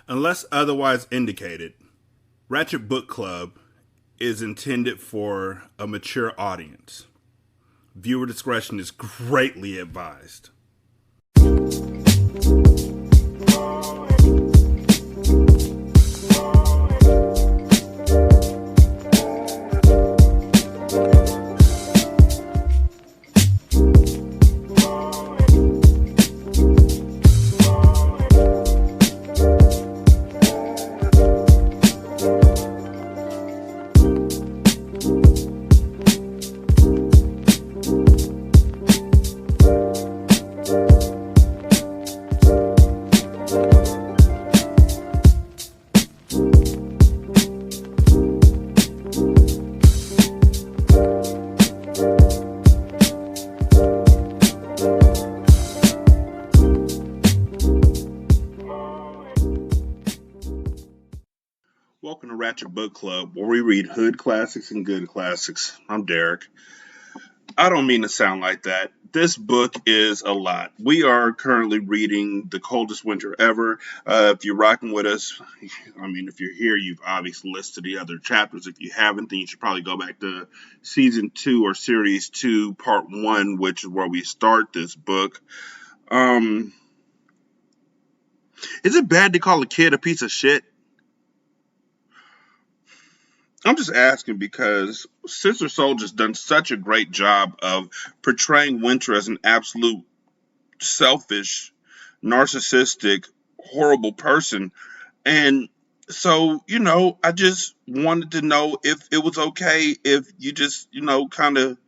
Unless otherwise indicated, Ratchet Book Club is intended for a mature audience. Viewer discretion is greatly advised. Welcome to Ratchet Book Club, where we read hood classics and good classics. I'm Derek. I don't mean to sound like that. This book is a lot. We are currently reading The Coldest Winter Ever. If you're rocking with us, if you're here, you've obviously listened to the other chapters. If you haven't, then you should probably go back to Season 2 or Series 2, Part 1, which is where we start this book. Is it bad to call a kid a piece of shit? I'm just asking because Sister Soldier's done such a great job of portraying Winter as an absolute selfish, narcissistic, horrible person. And so, I just wanted to know if it was okay if you just, kind of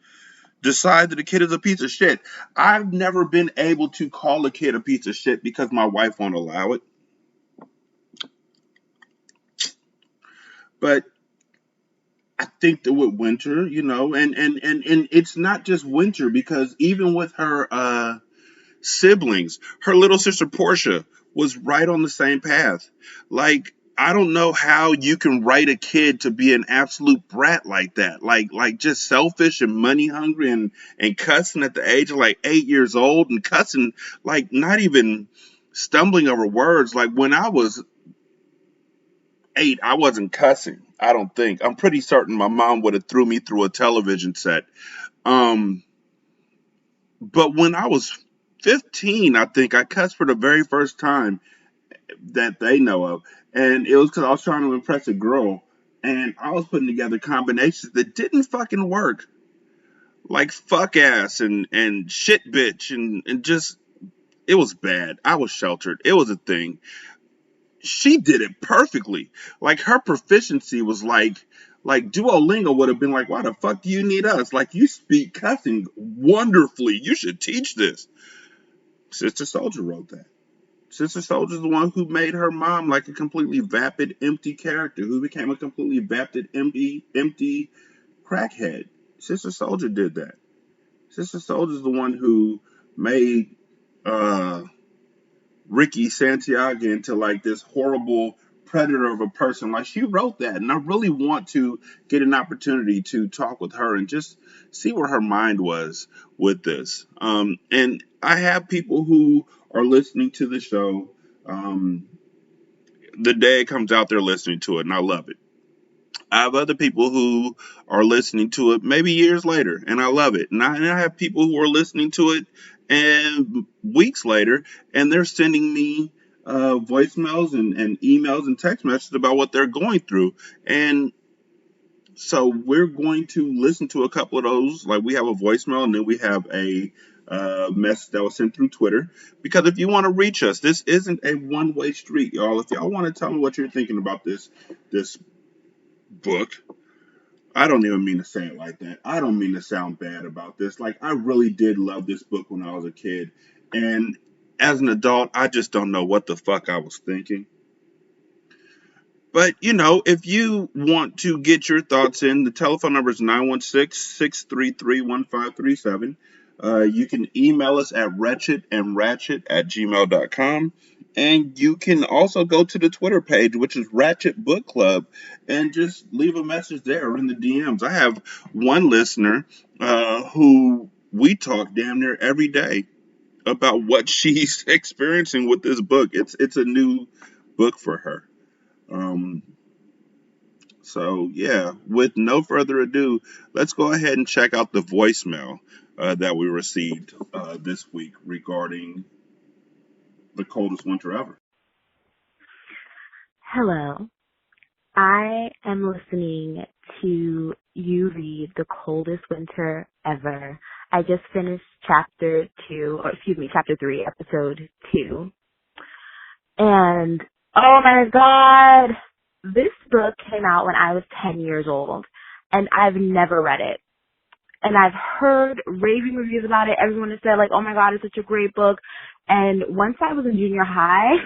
decide that a kid is a piece of shit. I've never been able to call a kid a piece of shit because my wife won't allow it. But I think that with Winter, and it's not just Winter because even with her siblings, her little sister Portia was right on the same path. Like, I don't know how you can write a kid to be an absolute brat like that. Like just selfish and money hungry and cussing at the age of like 8 years old and cussing, like not even stumbling over words. Like when I was 8, I wasn't cussing. I don't think. I'm pretty certain my mom would have threw me through a television set. Um, but when I was 15, I think I cussed for the very first time that they know of, and it was because I was trying to impress a girl, and I was putting together combinations that didn't fucking work, like fuck ass and shit bitch and just it was bad. I was sheltered. It was a thing. She did it perfectly. Like her proficiency was like Duolingo would have been like, why the fuck do you need us? Like you speak cussing wonderfully. You should teach this. Sister Soldier wrote that. Sister Soldier's the one who made her mom like a completely vapid, empty character who became a completely vapid, empty crackhead. Sister Soldier did that. Sister Soldier's the one who made uh, Ricky Santiago into like this horrible predator of a person. Like she wrote that, and I really want to get an opportunity to talk with her and just see where her mind was with this. And I have people who are listening to the show. Um, the day it comes out, they're listening to it, and I love it. I have other people who are listening to it maybe years later, and I love it. And I have people who are listening to it and weeks later, and they're sending me voicemails and emails and text messages about what they're going through. And so we're going to listen to a couple of those. Like we have a voicemail, and then we have a message that was sent through Twitter. Because if you want to reach us, this isn't a one-way street, y'all. If y'all want to tell me what you're thinking about this book. I don't even mean to say it like that. I don't mean to sound bad about this. Like, I really did love this book when I was a kid. And as an adult, I just don't know what the fuck I was thinking. But, if you want to get your thoughts in, the telephone number is 916-633-1537. You can email us at wretchedandratchet@gmail.com. And you can also go to the Twitter page, which is Ratchet Book Club, and just leave a message there or in the DMs. I have one listener who we talk damn near every day about what she's experiencing with this book. It's a new book for her. Um, so, yeah, with no further ado, let's go ahead and check out the voicemail that we received this week regarding the coldest winter ever. Hello. I am listening to you read The Coldest Winter Ever. I just finished chapter 3, episode 2. And, oh my god, this book came out when I was 10 years old, and I've never read it. And I've heard raving reviews about it. Everyone has said, like, oh my god, it's such a great book. And once I was in junior high,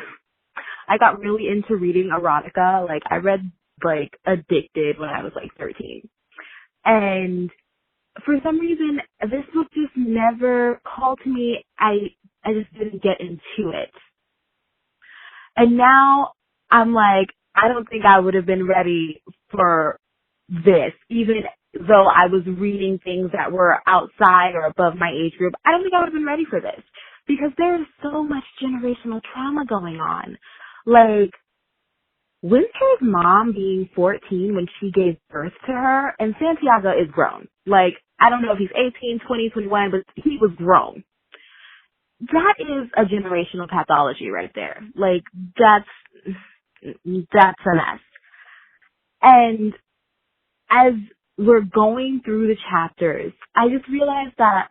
I got really into reading erotica. Like, I read, like, Addicted when I was, like, 13. And for some reason, this book just never called to me. I just didn't get into it. And now I'm like, I don't think I would have been ready for this, even though I was reading things that were outside or above my age group. I don't think I would have been ready for this because there's so much generational trauma going on. Like, Winter's mom being 14 when she gave birth to her, and Santiago is grown. Like, I don't know if he's 18, 20, 21, but he was grown. That is a generational pathology right there. Like, that's a mess. And as we're going through the chapters, I just realized that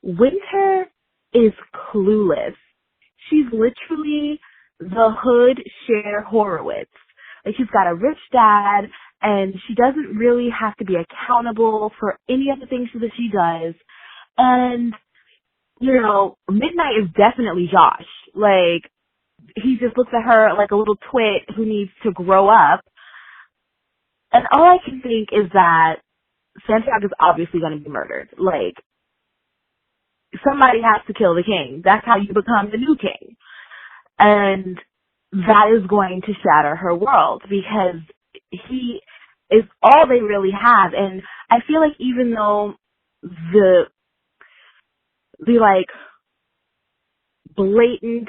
Winter is clueless. She's literally the hood Cher Horowitz. Like, she's got a rich dad, and she doesn't really have to be accountable for any of the things that she does. And, you know, Midnight is definitely Josh. Like, he just looks at her like a little twit who needs to grow up. And all I can think is that Santiago is obviously going to be murdered. Like, somebody has to kill the king. That's how you become the new king. And that is going to shatter her world because he is all they really have. And I feel like even though the like blatant,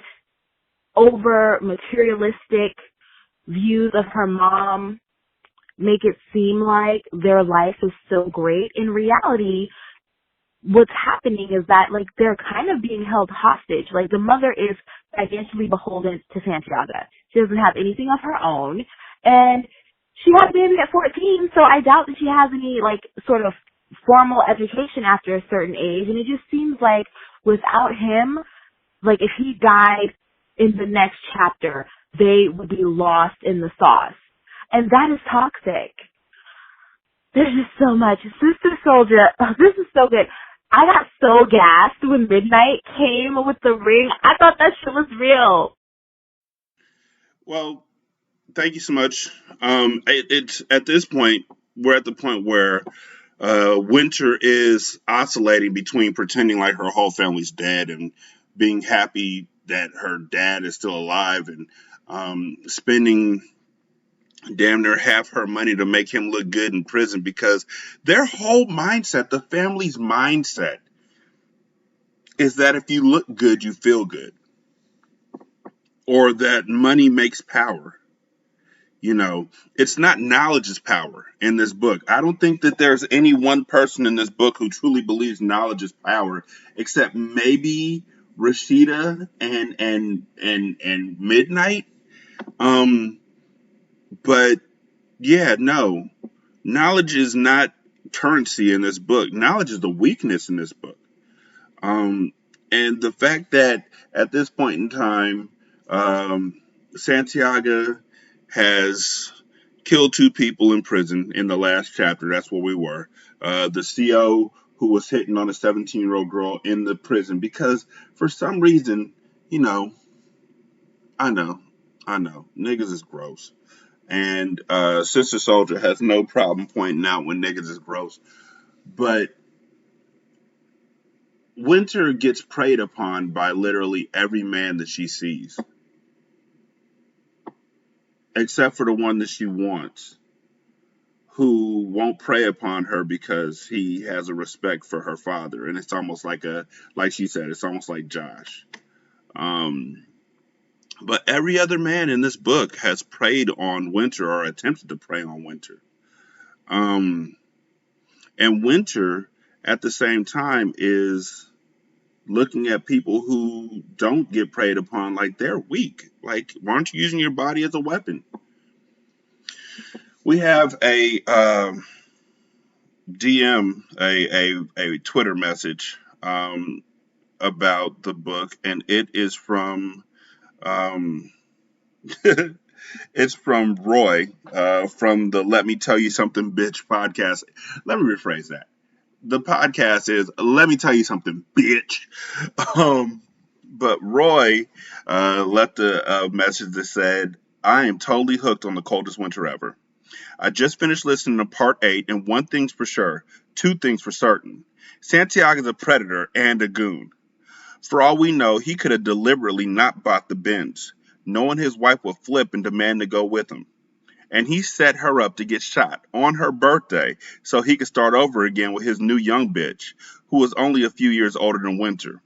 over materialistic views of her mom make it seem like their life is so great, in reality, what's happening is that, like, they're kind of being held hostage. Like, the mother is financially beholden to Santiago. She doesn't have anything of her own. And she had a baby at 14, so I doubt that she has any, like, sort of formal education after a certain age. And it just seems like without him, like, if he died in the next chapter, they would be lost in the sauce. And that is toxic. There's just so much. Sister Soldier, this is so good. I got so gassed when Midnight came with the ring. I thought that shit was real. Well, thank you so much. It's at this point, we're at the point where Winter is oscillating between pretending like her whole family's dead and being happy that her dad is still alive and spending damn near half her money to make him look good in prison because their whole mindset, the family's mindset, is that if you look good, you feel good, or that money makes power. You know, it's not knowledge is power in this book. I don't think that there's any one person in this book who truly believes knowledge is power, except maybe Rashida and Midnight. Um, but yeah, no, knowledge is not currency in this book. Knowledge is the weakness in this book. Um, and the fact that at this point in time, Santiago has killed two people in prison in the last chapter. That's where we were. The CO who was hitting on a 17-year-old girl in the prison because for some reason, you know, I know, niggas is gross. And Sister Soldier has no problem pointing out when niggas is gross. But Winter gets preyed upon by literally every man that she sees, except for the one that she wants, who won't prey upon her because he has a respect for her father. And it's almost like she said, it's almost like Josh. Um, But every other man in this book has preyed on winter or attempted to prey on winter. Um, and winter, at the same time, is looking at people who don't get preyed upon like they're weak. Like, why aren't you using your body as a weapon? We have a DM, a Twitter message about the book, and it is from um, it's from Roy from the Let Me Tell You Something Bitch podcast. Let me rephrase that. The podcast is Let Me Tell You Something Bitch. Um, but Roy left a message that said, I am totally hooked on the coldest winter ever. I just finished listening to part 8, and one thing's for sure, two things for certain. Santiago's a predator and a goon. For all we know, he could have deliberately not bought the Benz, knowing his wife would flip and demand to go with him. And he set her up to get shot on her birthday so he could start over again with his new young bitch, who was only a few years older than Winter.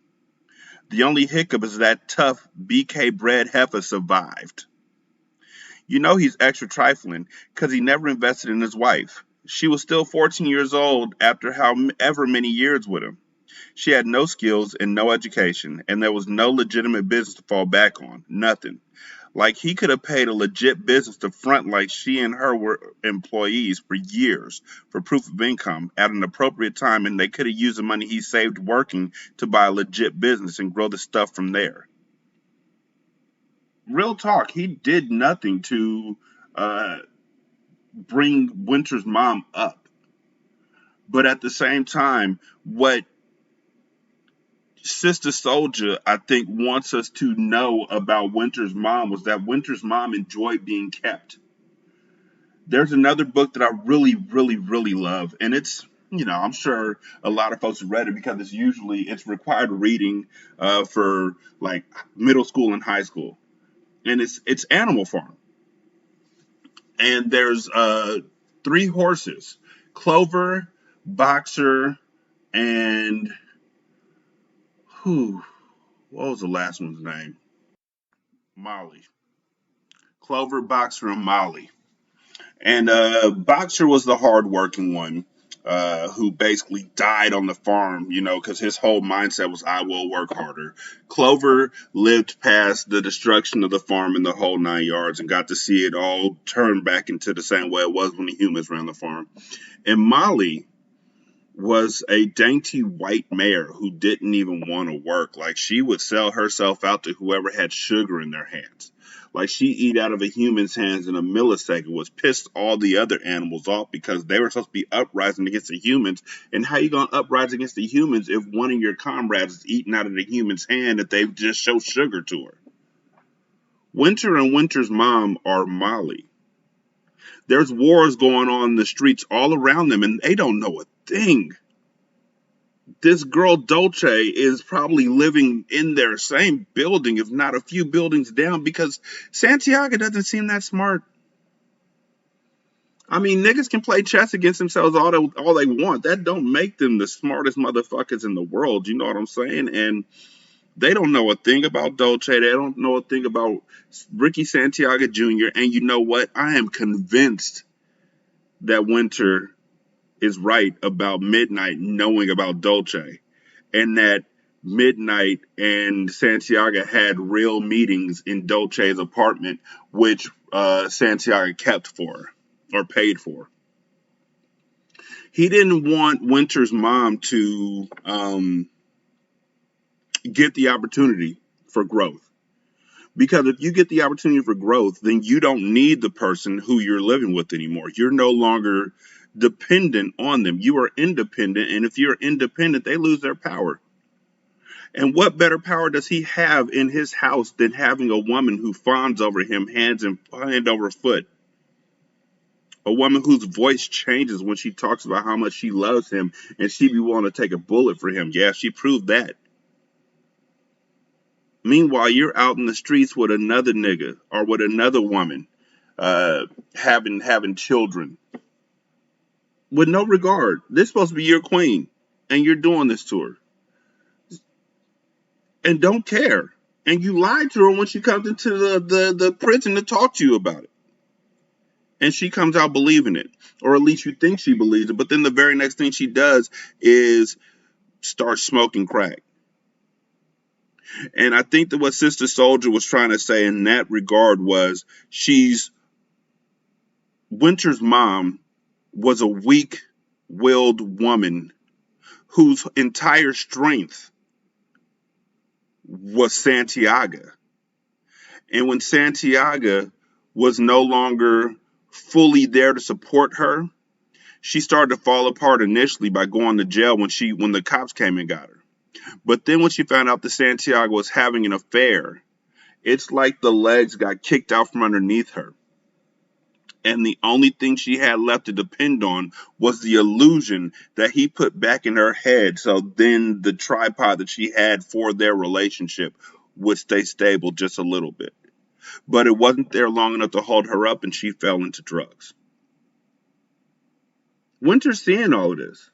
The only hiccup is that tough BK bred heifer survived. You know he's extra trifling because he never invested in his wife. She was still 14 years old after however many years with him. She had no skills and no education, and there was no legitimate business to fall back on. Nothing. Like he could have paid a legit business to front like she and her were employees for years for proof of income at an appropriate time, and they could have used the money he saved working to buy a legit business and grow the stuff from there. Real talk, he did nothing to uh, bring Winter's mom up. But at the same time, what Sister Soldier, I think, wants us to know about Winter's mom was that Winter's mom enjoyed being kept. There's another book that I really, really, really love, and I'm sure a lot of folks have read it because it's required reading for like middle school and high school, and it's Animal Farm, and there's three horses, Clover, Boxer, and who? What was the last one's name? Molly. Clover, Boxer, and Molly. And Boxer was the hardworking one who basically died on the farm, because his whole mindset was, I will work harder. Clover lived past the destruction of the farm and the whole 9 yards and got to see it all turn back into the same way it was when the humans ran the farm. And Molly was a dainty white mare who didn't even want to work. Like she would sell herself out to whoever had sugar in their hands. Like she eat out of a human's hands in a millisecond, was pissed all the other animals off because they were supposed to be uprising against the humans. And how you gonna uprise against the humans if one of your comrades is eating out of the human's hand that they've just showed sugar to her? Winter and Winter's mom are Molly. There's wars going on in the streets all around them, and they don't know a thing. This girl Dolce is probably living in their same building, if not a few buildings down, because Santiago doesn't seem that smart. I mean, niggas can play chess against themselves all they want. That don't make them the smartest motherfuckers in the world. You know what I'm saying? And they don't know a thing about Dolce. They don't know a thing about Ricky Santiago Jr. And you know what? I am convinced that Winter is right about Midnight knowing about Dolce, and that Midnight and Santiago had real meetings in Dolce's apartment, which Santiago kept for or paid for. He didn't want Winter's mom to get the opportunity for growth. Because if you get the opportunity for growth, then you don't need the person who you're living with anymore. You're no longer dependent on them. You are independent. And if you're independent, they lose their power. And what better power does he have in his house than having a woman who fawns over him hand over foot? A woman whose voice changes when she talks about how much she loves him and she'd be willing to take a bullet for him. Yeah, she proved that. Meanwhile, you're out in the streets with another nigga or with another woman, having children with no regard. This is supposed to be your queen, and you're doing this to her, and don't care. And you lied to her when she comes into the prison to talk to you about it. And she comes out believing it. Or at least you think she believes it. But then the very next thing she does is start smoking crack. And I think that what Sister Soldier was trying to say in that regard was Winter's mom was a weak-willed woman whose entire strength was Santiago. And when Santiago was no longer fully there to support her, she started to fall apart initially by going to jail when the cops came and got her. But then when she found out that Santiago was having an affair, it's like the legs got kicked out from underneath her. And the only thing she had left to depend on was the illusion that he put back in her head. So then the tripod that she had for their relationship would stay stable just a little bit. But it wasn't there long enough to hold her up, and she fell into drugs. Winter's seeing all of this.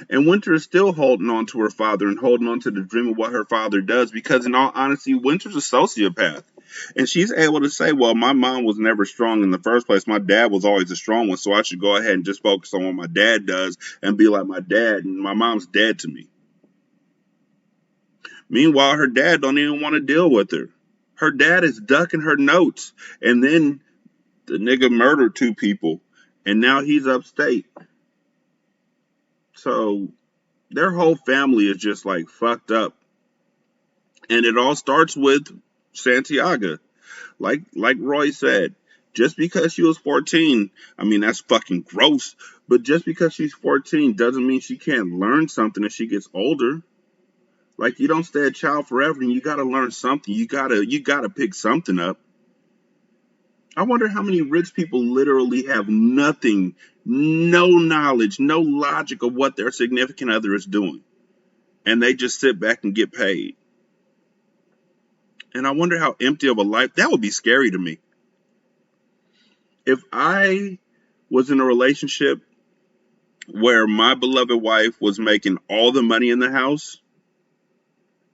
And Winter is still holding on to her father and holding on to the dream of what her father does because, in all honesty, Winter's a sociopath. And she's able to say, well, my mom was never strong in the first place. My dad was always a strong one, so I should go ahead and just focus on what my dad does and be like my dad, and my mom's dead to me. Meanwhile, her dad don't even want to deal with her. Her dad is ducking her notes, and then the nigga murdered 2 people, and now he's upstate. So their whole family is just like fucked up. And it all starts with Santiago. Like Roy said, just because she was 14, I mean, that's fucking gross. But just because she's 14 doesn't mean she can't learn something as she gets older. Like, you don't stay a child forever, and you gotta learn something. You gotta pick something up. I wonder how many rich people literally have nothing, no knowledge, no logic of what their significant other is doing. And they just sit back and get paid. And I wonder how empty of a life that would be. Scary to me. If I was in a relationship where my beloved wife was making all the money in the house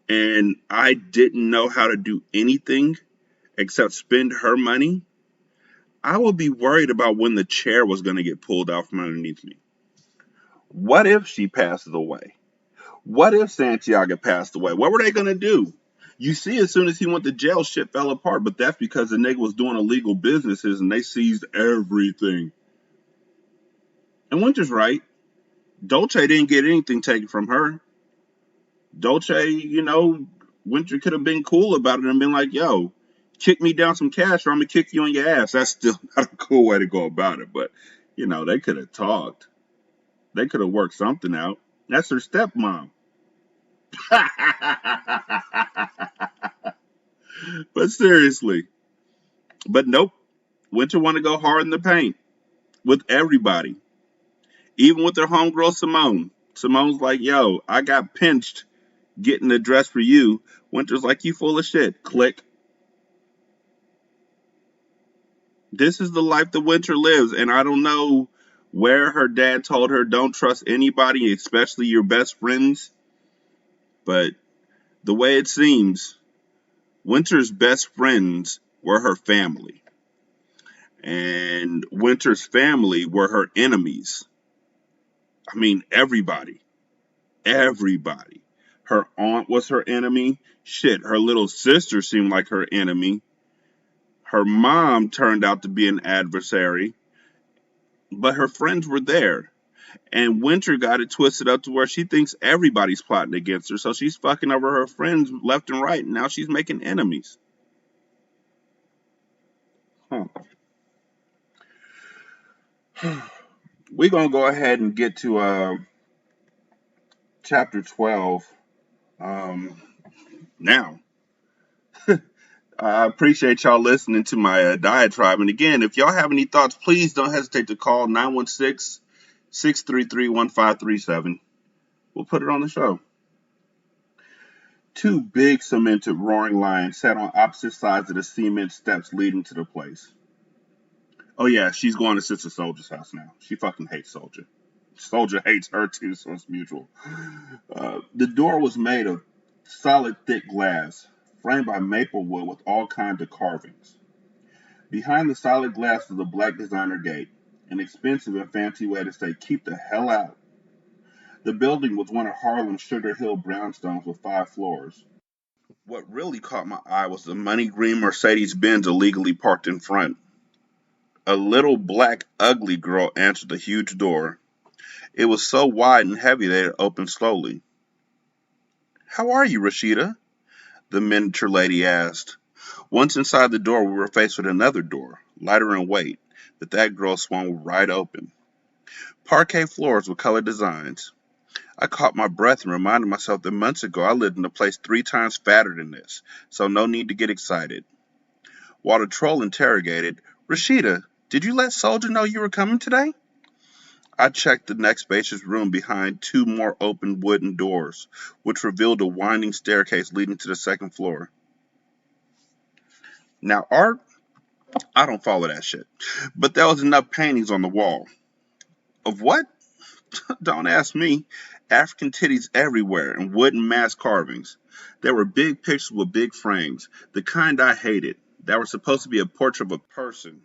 and I didn't know how to do anything except spend her money, I would be worried about when the chair was going to get pulled out from underneath me. What if she passes away? What if Santiago passed away? What were they going to do? You see, as soon as he went to jail, shit fell apart, but that's because the nigga was doing illegal businesses and they seized everything. And Winter's right. Dolce didn't get anything taken from her. Dolce, Winter could have been cool about it and been like, yo, kick me down some cash or I'm going to kick you on your ass. That's still not a cool way to go about it. But, they could have talked. They could have worked something out. That's her stepmom. But seriously. But nope. Winter want to go hard in the paint with everybody. Even with their homegirl Simone. Simone's like, yo, I got pinched getting the dress for you. Winter's like, you full of shit. Click. This is the life that Winter lives, and I don't know where her dad told her don't trust anybody, especially your best friends. But the way it seems, Winter's best friends were her family. And Winter's family were her enemies. I mean, everybody. Everybody. Her aunt was her enemy. Shit, her little sister seemed like her enemy. Her mom turned out to be an adversary. But her friends were there. And Winter got it twisted up to where she thinks everybody's plotting against her. So she's fucking over her friends left and right. And now she's making enemies. Huh. We're going to go ahead and get to chapter 12 now. I appreciate y'all listening to my diatribe. And again, if y'all have any thoughts, please don't hesitate to call 916-633-1537. We'll put it on the show. 2 big cemented roaring lions sat on opposite sides of the cement steps leading to the place. Oh yeah, she's going to Sister Soldier's house now. She fucking hates Soldier. Soldier hates her too, so it's mutual. The door was made of solid thick glass, framed by maple wood with all kinds of carvings. Behind the solid glass was a black designer gate, an expensive and fancy way to say, keep the hell out. The building was one of Harlem's Sugar Hill brownstones with 5 floors. What really caught my eye was the money green Mercedes Benz illegally parked in front. A little black, ugly girl answered the huge door. It was so wide and heavy that it opened slowly. How are you, Rashida? The miniature lady asked. Once inside the door, we were faced with another door, lighter in weight, that girl swung right open. Parquet floors with colored designs. I caught my breath and reminded myself that months ago I lived in a place 3 times fatter than this, so no need to get excited. While the troll interrogated, Rashida, did you let Soldier know you were coming today? I checked the next spacious room behind 2 more open wooden doors, which revealed a winding staircase leading to the second floor. Now, art, I don't follow that shit, but there was enough paintings on the wall. Of what? Don't ask me. African titties everywhere and wooden mask carvings. There were big pictures with big frames, the kind I hated, that were supposed to be a portrait of a person.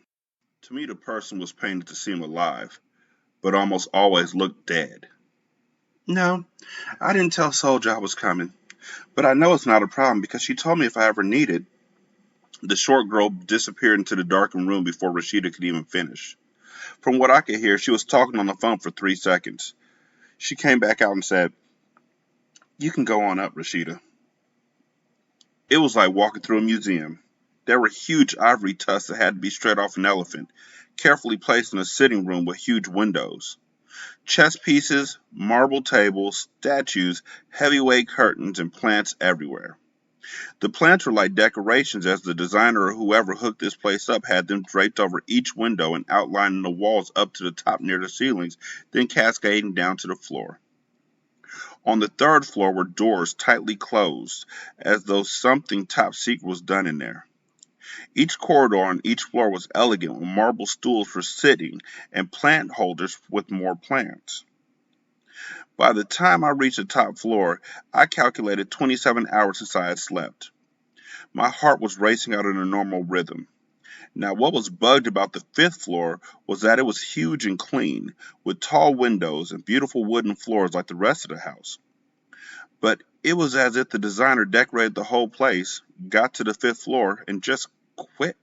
To me, the person was painted to seem alive, but almost always looked dead. No, I didn't tell Soldier I was coming, but I know it's not a problem because she told me if I ever needed. The short girl disappeared into the darkened room before Rashida could even finish. From what I could hear, she was talking on the phone for 3 seconds. She came back out and said, You can go on up, Rashida. It was like walking through a museum. There were huge ivory tusks that had to be straight off an elephant, carefully placed in a sitting room with huge windows. Chess pieces, marble tables, statues, heavyweight curtains, and plants everywhere. The plants were like decorations as the designer or whoever hooked this place up had them draped over each window and outlining the walls up to the top near the ceilings, then cascading down to the floor. On the third floor were doors tightly closed, as though something top secret was done in there. Each corridor on each floor was elegant with marble stools for sitting and plant holders with more plants. By the time I reached the top floor, I calculated 27 hours since I had slept. My heart was racing out in a normal rhythm. Now, what was bugged about the 5th floor was that it was huge and clean, with tall windows and beautiful wooden floors like the rest of the house. But it was as if the designer decorated the whole place, got to the 5th floor, and just quit.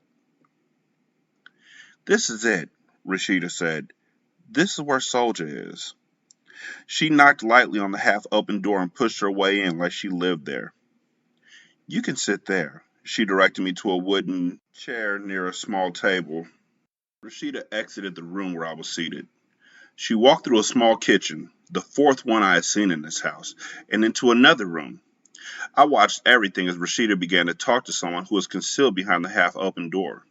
This is it, Rashida said. This is where Soldier is. She knocked lightly on the half-open door and pushed her way in like she lived there. You can sit there. She directed me to a wooden chair near a small table. Rashida exited the room where I was seated. She walked through a small kitchen, the 4th one I had seen in this house, and into another room. I watched everything as Rashida began to talk to someone who was concealed behind the half-open door.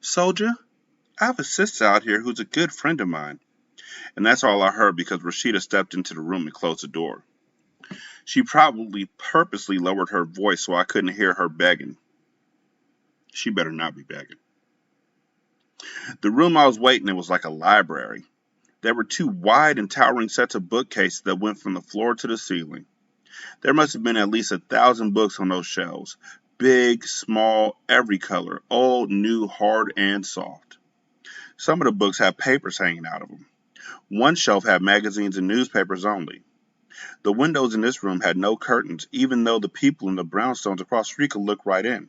Soldier, I have a sister out here who's a good friend of mine. And that's all I heard because Rashida stepped into the room and closed the door. She probably purposely lowered her voice so I couldn't hear her begging. She better not be begging. The room I was waiting in was like a library. There were 2 wide and towering sets of bookcases that went from the floor to the ceiling. There must have been at least 1,000 books on those shelves. Big, small, every color, old, new, hard, and soft. Some of the books had papers hanging out of them. One shelf had magazines and newspapers only. The windows in this room had no curtains, even though the people in the brownstones across the street could look right in.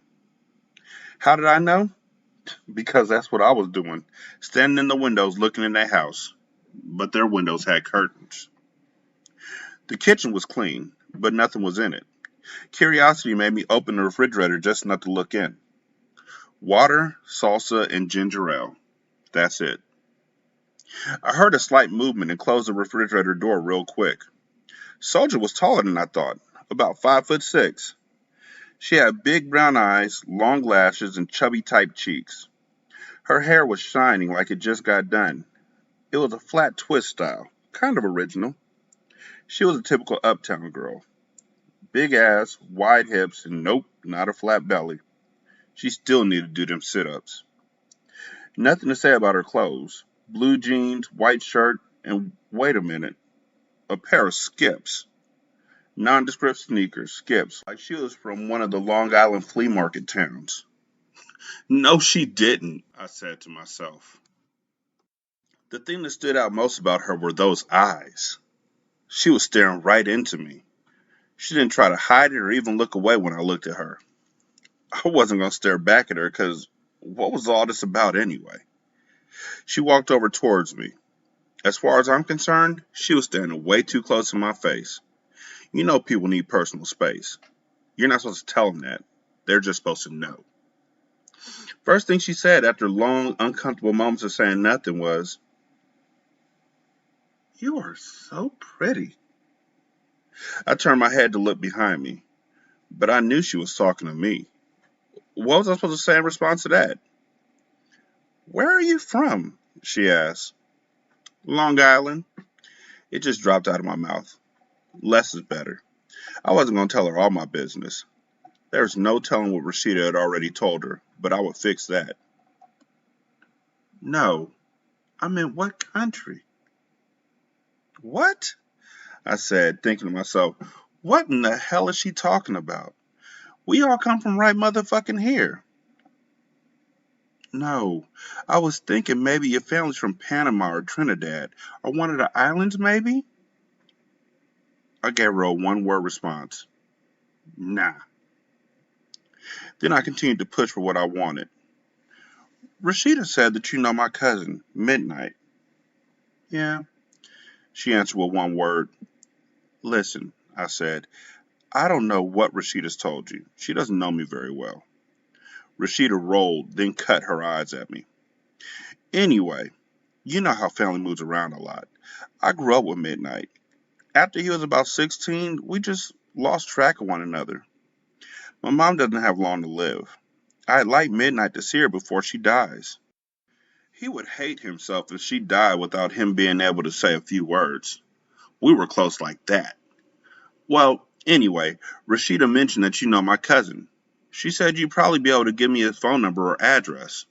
How did I know? Because that's what I was doing, standing in the windows looking in their house. But their windows had curtains. The kitchen was clean, but nothing was in it. Curiosity made me open the refrigerator just enough to look in. Water, salsa, and ginger ale. That's it. I heard a slight movement and closed the refrigerator door real quick. Soldier was taller than I thought, about 5'6". She had big brown eyes, long lashes, and chubby type cheeks. Her hair was shining like it just got done. It was a flat twist style, kind of original. She was a typical uptown girl. Big ass, wide hips, and nope, not a flat belly. She still needed to do them sit-ups. Nothing to say about her clothes. Blue jeans, white shirt, and wait a minute, a pair of skips. Nondescript sneakers, skips, like she was from one of the Long Island flea market towns. No, she didn't, I said to myself. The thing that stood out most about her were those eyes. She was staring right into me. She didn't try to hide it or even look away when I looked at her. I wasn't going to stare back at her because what was all this about anyway? She walked over towards me. As far as I'm concerned, she was standing way too close to my face. You know people need personal space. You're not supposed to tell them that. They're just supposed to know. First thing she said after long, uncomfortable moments of saying nothing was, "You are so pretty." I turned my head to look behind me, but I knew she was talking to me. What was I supposed to say in response to that? "Where are you from?" she asked. "Long Island." It just dropped out of my mouth. Less is better. I wasn't going to tell her all my business. There was no telling what Rashida had already told her, but I would fix that. "No, I meant what country?" "What?" I said, thinking to myself, what in the hell is she talking about? We all come from right motherfucking here. "No, I was thinking maybe your family's from Panama or Trinidad, or one of the islands maybe?" I gave her a one-word response. "Nah." Then I continued to push for what I wanted. "Rashida said that you know my cousin, Midnight." "Yeah," she answered with one word. "Listen," I said, "I don't know what Rashida's told you. She doesn't know me very well." Rashida rolled, then cut her eyes at me. "Anyway, you know how family moves around a lot. I grew up with Midnight. After he was about 16, we just lost track of one another. My mom doesn't have long to live. I'd like Midnight to see her before she dies. He would hate himself if she died without him being able to say a few words. We were close like that. Well, anyway, Rashida mentioned that you know my cousin. She said you'd probably be able to give me his phone number or address."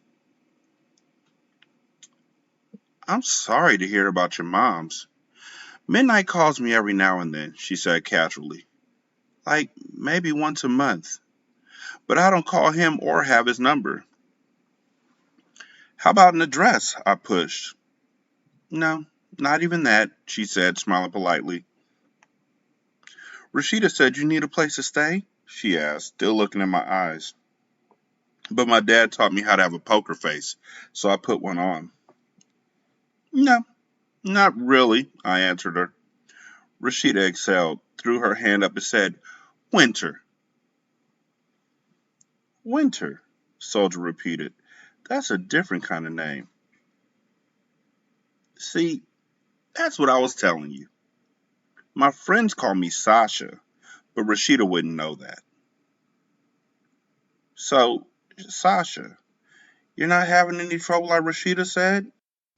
"I'm sorry to hear about your mom's. Midnight calls me every now and then," she said casually. "Like maybe once a month. But I don't call him or have his number." "How about an address?" I pushed. "No, not even that," she said, smiling politely. "Rashida said you need a place to stay?" she asked, still looking in my eyes. But my dad taught me how to have a poker face, so I put one on. "No, not really," I answered her. Rashida exhaled, threw her hand up and said, "Winter." "Winter," Soldier repeated. "That's a different kind of name." "See, that's what I was telling you. My friends call me Sasha, but Rashida wouldn't know that." "So, Sasha, you're not having any trouble like Rashida said?"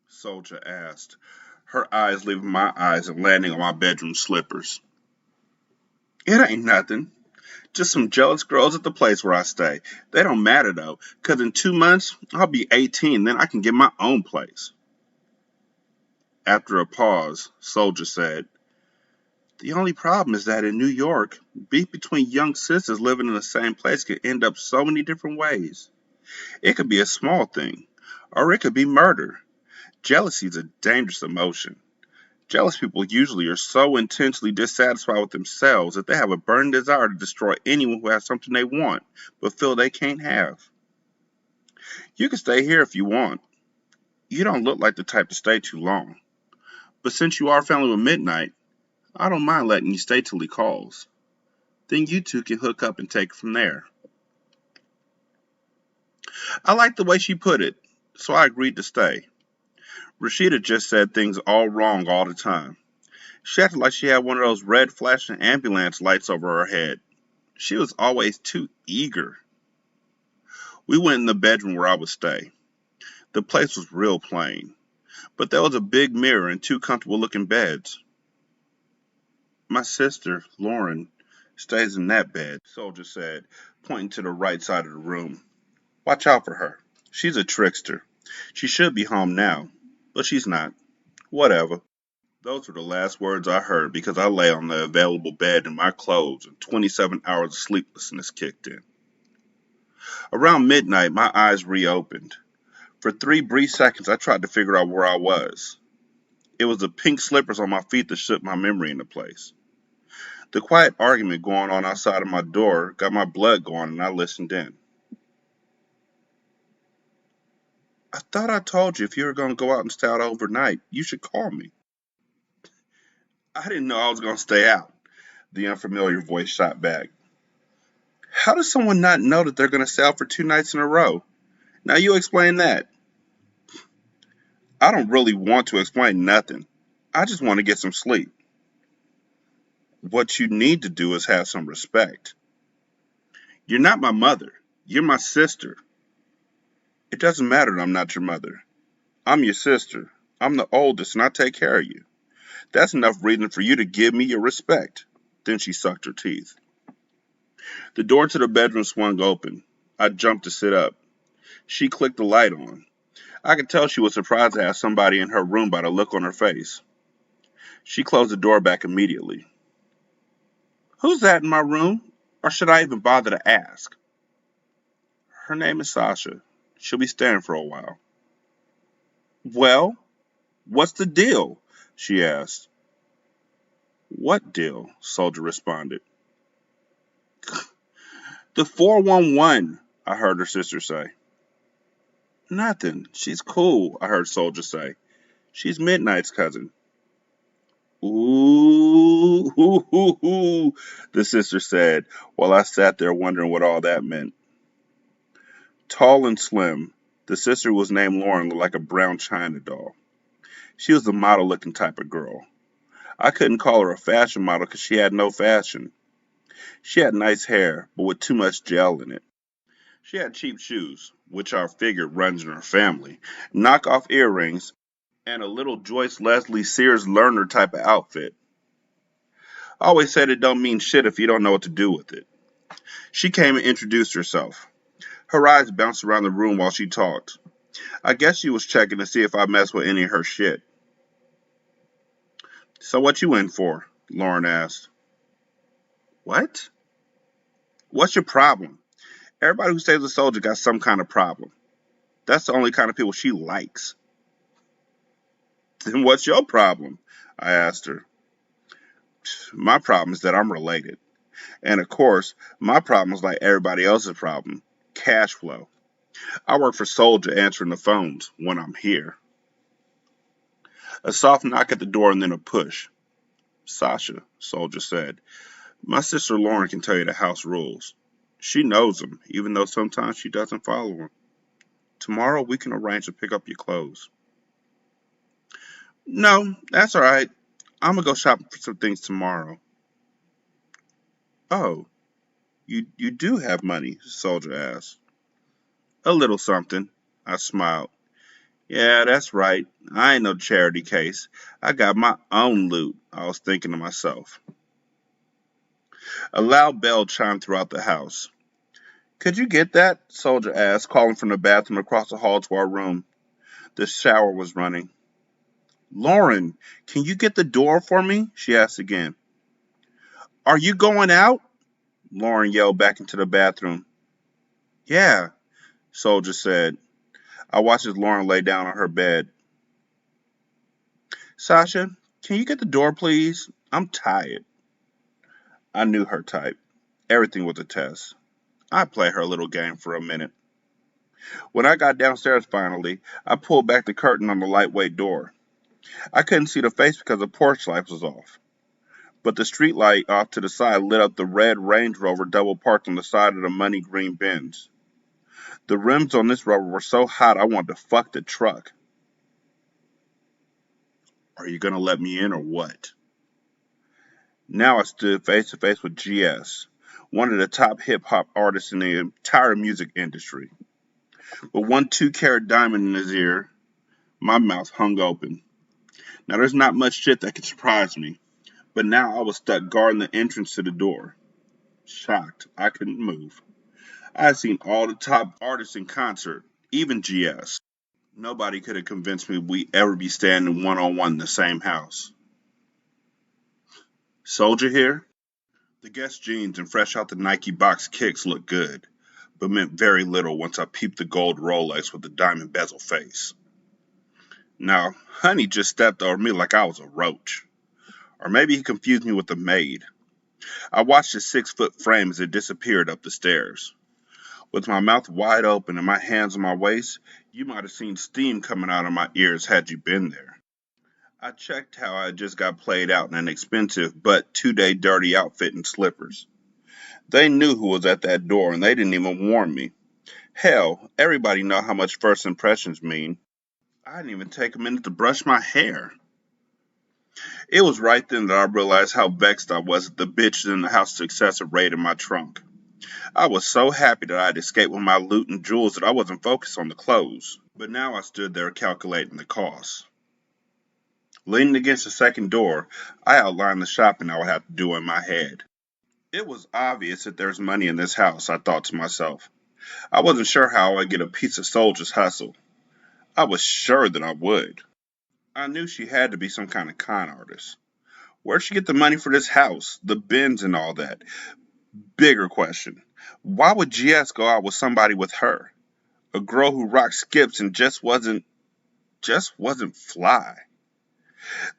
Soldier asked, her eyes leaving my eyes and landing on my bedroom slippers. "It ain't nothing. Just some jealous girls at the place where I stay. They don't matter though, 'cause in 2 months I'll be 18, then I can get my own place." After a pause, Soldier said, "The only problem is that in New York, beef between young sisters living in the same place can end up so many different ways. It could be a small thing, or it could be murder. Jealousy is a dangerous emotion. Jealous people usually are so intensely dissatisfied with themselves that they have a burning desire to destroy anyone who has something they want, but feel they can't have. You can stay here if you want. You don't look like the type to stay too long. But since you are family with Midnight, I don't mind letting you stay till he calls. Then you two can hook up and take it from there." I liked the way she put it, so I agreed to stay. Rashida just said things all wrong all the time. She acted like she had one of those red flashing ambulance lights over her head. She was always too eager. We went in the bedroom where I would stay. The place was real plain, but there was a big mirror and two comfortable looking beds. "My sister, Lauren, stays in that bed," Soldier said, pointing to the right side of the room. "Watch out for her. She's a trickster. She should be home now, but she's not. Whatever." Those were the last words I heard because I lay on the available bed in my clothes and 27 hours of sleeplessness kicked in. Around midnight, my eyes reopened. For 3 brief seconds, I tried to figure out where I was. It was the pink slippers on my feet that shook my memory into place. The quiet argument going on outside of my door got my blood going and I listened in. I thought I told you if you were going to go out and stay out overnight, you should call me. I didn't know I was going to stay out, the unfamiliar voice shot back. How does someone not know that they're going to stay out for 2 nights in a row? Now you explain that. I don't really want to explain nothing. I just want to get some sleep. What you need to do is have some respect. You're not my mother. You're my sister. It doesn't matter that I'm not your mother. I'm your sister. I'm the oldest and I take care of you. That's enough reason for you to give me your respect. Then she sucked her teeth. The door to the bedroom swung open. I jumped to sit up. She clicked the light on. I could tell she was surprised to have somebody in her room by the look on her face. She closed the door back immediately. Who's that in my room? Or should I even bother to ask? Her name is Sasha. She'll be staying for a while. Well, what's the deal? She asked. What deal? Soldier responded. The 411, I heard her sister say. Nothing. She's cool, I heard Soldier say. She's Midnight's cousin. Ooh, hoo, hoo, hoo, the sister said, while I sat there wondering what all that meant. Tall and slim, the sister was named Lauren, looked like a brown china doll. She was the model-looking type of girl. I couldn't call her a fashion model because she had no fashion. She had nice hair, but with too much gel in it. She had cheap shoes, which I figured runs in her family, knockoff earrings, and a little Joyce Leslie Sears learner type of outfit. I always said it don't mean shit if you don't know what to do with it. She came and introduced herself. Her eyes bounced around the room while she talked. I guess she was checking to see if I messed with any of her shit. So what you in for? Lauren asked. What? What's your problem? Everybody who stays a soldier got some kind of problem. That's the only kind of people she likes. Then what's your problem? I asked her. My problem is that I'm related. And of course, my problem is like everybody else's problem. Cash flow. I work for Soldier answering the phones when I'm here. A soft knock at the door and then a push. Sasha, Soldier said. My sister Lauren can tell you the house rules. She knows them, even though sometimes she doesn't follow them. Tomorrow we can arrange to pick up your clothes. No, that's all right. I'm gonna go shopping for some things tomorrow. Oh, you do have money, Soldier asked. A little something, I smiled. Yeah, that's right. I ain't no charity case. I got my own loot, I was thinking to myself. A loud bell chimed throughout the house. Could you get that? Soldier asked, calling from the bathroom across the hall to our room. The shower was running. Lauren, can you get the door for me? She asked again. Are you going out? Lauren yelled back into the bathroom. Yeah, Soldier said. I watched as Lauren lay down on her bed. Sasha, can you get the door, please? I'm tired. I knew her type. Everything was a test. I'd play her little game for a minute. When I got downstairs finally, I pulled back the curtain on the lightweight door. I couldn't see the face because the porch light was off. But the street light off to the side lit up the red Range Rover double parked on the side of the money green Benz. The rims on this Rover were so hot I wanted to fuck the truck. Are you gonna let me in or what? Now I stood face to face with GS, one of the top hip hop artists in the entire music industry. With one 2-carat diamond in his ear, my mouth hung open. Now there's not much shit that could surprise me, but now I was stuck guarding the entrance to the door. Shocked, I couldn't move. I had seen all the top artists in concert, even GS. Nobody could have convinced me we'd ever be standing one on one in the same house. Soldier here? The Guess jeans and fresh out the Nike box kicks looked good, but meant very little once I peeped the gold Rolex with the diamond bezel face. Now, Honey just stepped over me like I was a roach. Or maybe he confused me with a maid. I watched his 6-foot frame as it disappeared up the stairs. With my mouth wide open and my hands on my waist, you might have seen steam coming out of my ears had you been there. I checked how I just got played out in an expensive but 2-day dirty outfit and slippers. They knew who was at that door and they didn't even warn me. Hell, everybody know how much first impressions mean. I didn't even take a minute to brush my hair. It was right then that I realized how vexed I was at the bitches in the house success of raiding my trunk. I was so happy that I had escaped with my loot and jewels that I wasn't focused on the clothes. But now I stood there calculating the cost. Leaning against the second door, I outlined the shopping I would have to do in my head. It was obvious that there's money in this house, I thought to myself. I wasn't sure how I'd get a piece of Soldier's hustle. I was sure that I would. I knew she had to be some kind of con artist. Where'd she get the money for this house, the bins and all that? Bigger question. Why would GS go out with somebody with her? A girl who rocked skips and just wasn't fly.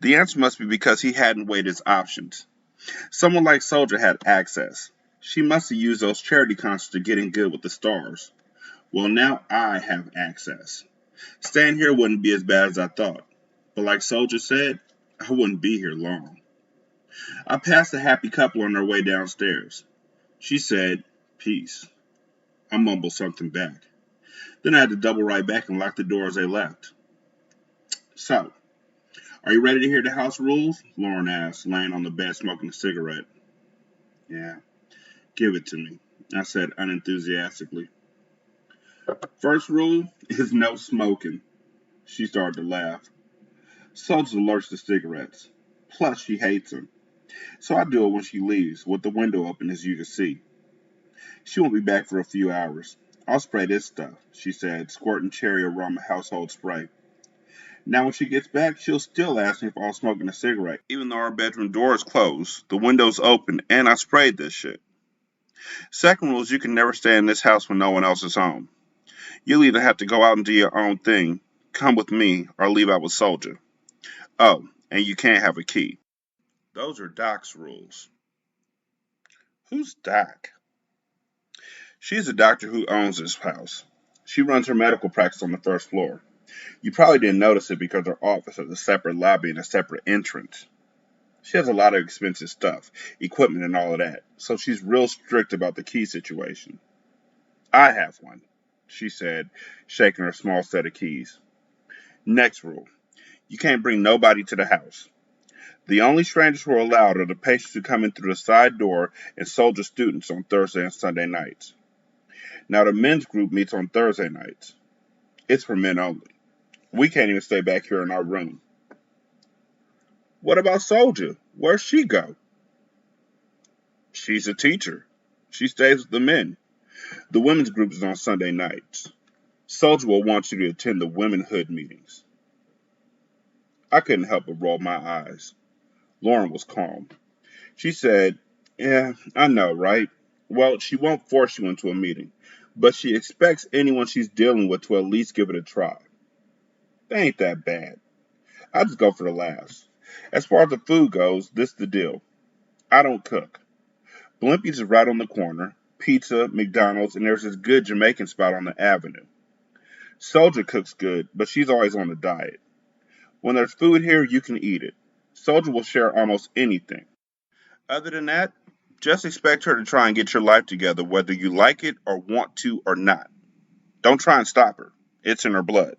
The answer must be because he hadn't weighed his options. Someone like Soldier had access. She must have used those charity concerts to get in good with the stars. Well, now I have access. Staying here wouldn't be as bad as I thought. But like Soldier said, I wouldn't be here long. I passed a happy couple on their way downstairs. She said, "Peace." I mumbled something back. Then I had to double right back and lock the door as they left. "So, are you ready to hear the house rules?" Lauren asked, laying on the bed smoking a cigarette. "Yeah, give it to me," I said unenthusiastically. "First rule is no smoking." She started to laugh. Soldier's allergic to cigarettes. Plus, she hates them. So I do it when she leaves, with the window open as you can see. "She won't be back for a few hours. I'll spray this stuff," she said, squirting cherry aroma household spray. "Now when she gets back, she'll still ask me if I'll smoke a cigarette, even though our bedroom door is closed, the window's open, and I sprayed this shit. Second rule is you can never stay in this house when no one else is home. You'll either have to go out and do your own thing, come with me, or leave out with Soldier. Oh, and you can't have a key. Those are Doc's rules." "Who's Doc?" "She's the doctor who owns this house. She runs her medical practice on the first floor. You probably didn't notice it because her office has a separate lobby and a separate entrance. She has a lot of expensive stuff, equipment and all of that, so she's real strict about the key situation. I have one," she said, shaking her small set of keys. "Next rule, you can't bring nobody to the house. The only strangers who are allowed are the patients who come in through the side door and Soldier students on Thursday and Sunday nights. Now the men's group meets on Thursday nights. It's for men only. We can't even stay back here in our room." "What about Soldier? Where's she go?" "She's a teacher. She stays with the men. The women's group is on Sunday nights. Soldier will want you to attend the womenhood meetings." I couldn't help but roll my eyes. Lauren was calm. She said, "Yeah, I know, right? Well, she won't force you into a meeting, but she expects anyone she's dealing with to at least give it a try. They ain't that bad. I just go for the laughs. As far as the food goes, this is the deal. I don't cook. Blimpie's is right on the corner. Pizza, McDonald's, and there's this good Jamaican spot on the avenue. Soldier cooks good, but she's always on a diet. When there's food here, you can eat it. Soldier will share almost anything. Other than that, just expect her to try and get your life together whether you like it or want to or not. Don't try and stop her. It's in her blood."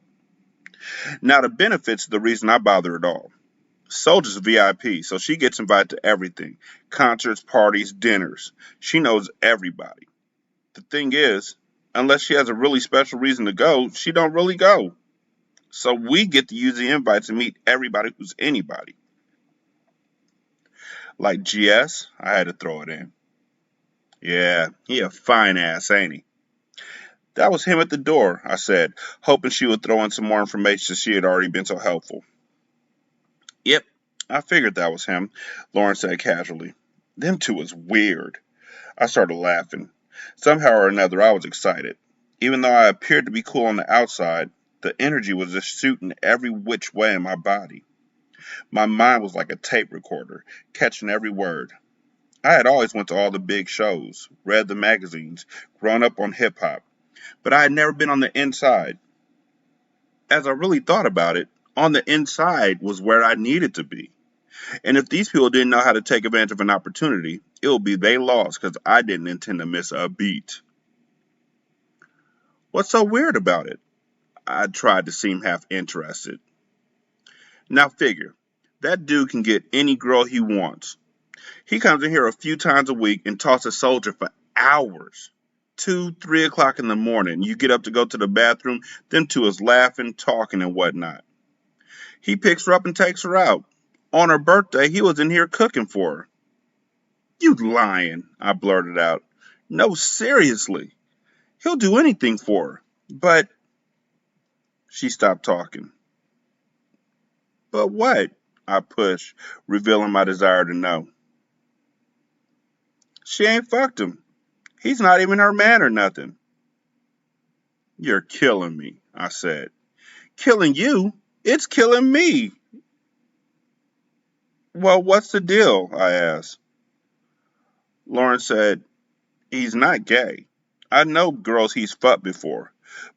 Now the benefits are the reason I bother at all. Soldier's VIP, so she gets invited to everything. Concerts, parties, dinners. She knows everybody. The thing is, unless she has a really special reason to go, she don't really go. So we get to use the invites and meet everybody who's anybody. Like GS, I had to throw it in. "Yeah, he a fine ass, ain't he?" "That was him at the door," I said, hoping she would throw in some more information since she had already been so helpful. "Yep, I figured that was him, Lauren said casually. Them two was weird. I started laughing. Somehow or another, I was excited. Even though I appeared to be cool on the outside, the energy was just shooting every which way in my body. My mind was like a tape recorder, catching every word. I had always went to all the big shows, read the magazines, grown up on hip hop, but I had never been on the inside. As I really thought about it, on the inside was where I needed to be. And if these people didn't know how to take advantage of an opportunity, it would be they lost because I didn't intend to miss a beat. What's so weird about it? I tried to seem half interested. Now figure, that dude can get any girl he wants. He comes in here a few times a week and talks to Soldier for hours. 2, 3 o'clock in the morning. You get up to go to the bathroom, them two is laughing, talking, and whatnot. He picks her up and takes her out. On her birthday, he was in here cooking for her. You lying, I blurted out. No, seriously. He'll do anything for her. But she stopped talking. But what? I pushed, revealing my desire to know. She ain't fucked him. He's not even her man or nothing. You're killing me, I said. Killing you? It's killing me. Well, what's the deal? I asked. Lauren said, he's not gay. I know girls he's fucked before.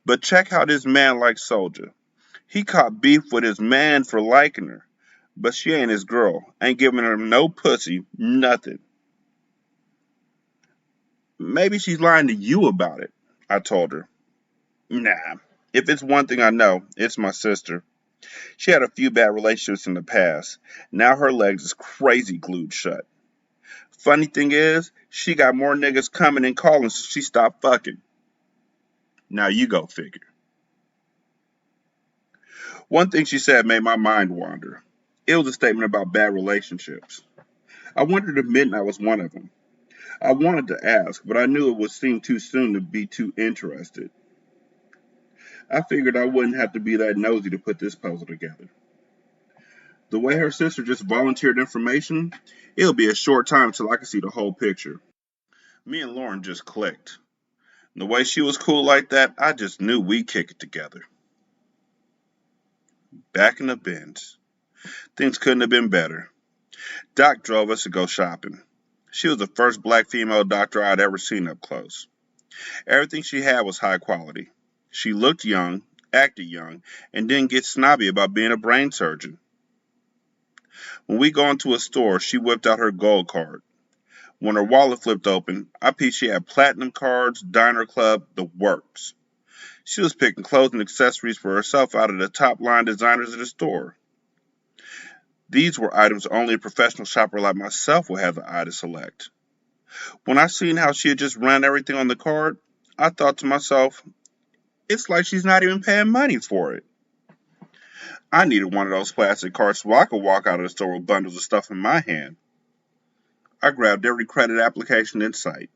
But check how this man likes Soldier. He caught beef with his man for liking her. But she ain't his girl. Ain't giving her no pussy, nothing. Maybe she's lying to you about it, I told her. Nah. If it's one thing I know, it's my sister. She had a few bad relationships in the past. Now her legs is crazy glued shut. Funny thing is, she got more niggas coming and calling so she stopped fucking. Now you go figure. One thing she said made my mind wander. It was a statement about bad relationships. I wondered if Midnight was one of them. I wanted to ask, but I knew it would seem too soon to be too interested. I figured I wouldn't have to be that nosy to put this puzzle together. The way her sister just volunteered information, it'll be a short time till I can see the whole picture. Me and Lauren just clicked. The way she was cool like that, I just knew we'd kick it together. Back in the bins. Things couldn't have been better. Doc drove us to go shopping. She was the first black female doctor I'd ever seen up close. Everything she had was high quality. She looked young, acted young, and didn't get snobby about being a brain surgeon. When we go into a store, she whipped out her gold card. When her wallet flipped open, I peeped she had platinum cards, diner club, the works. She was picking clothes and accessories for herself out of the top line designers at the store. These were items only a professional shopper like myself would have the eye to select. When I seen how she had just run everything on the card, I thought to myself, it's like she's not even paying money for it. I needed one of those plastic cards so I could walk out of the store with bundles of stuff in my hand. I grabbed every credit application in sight.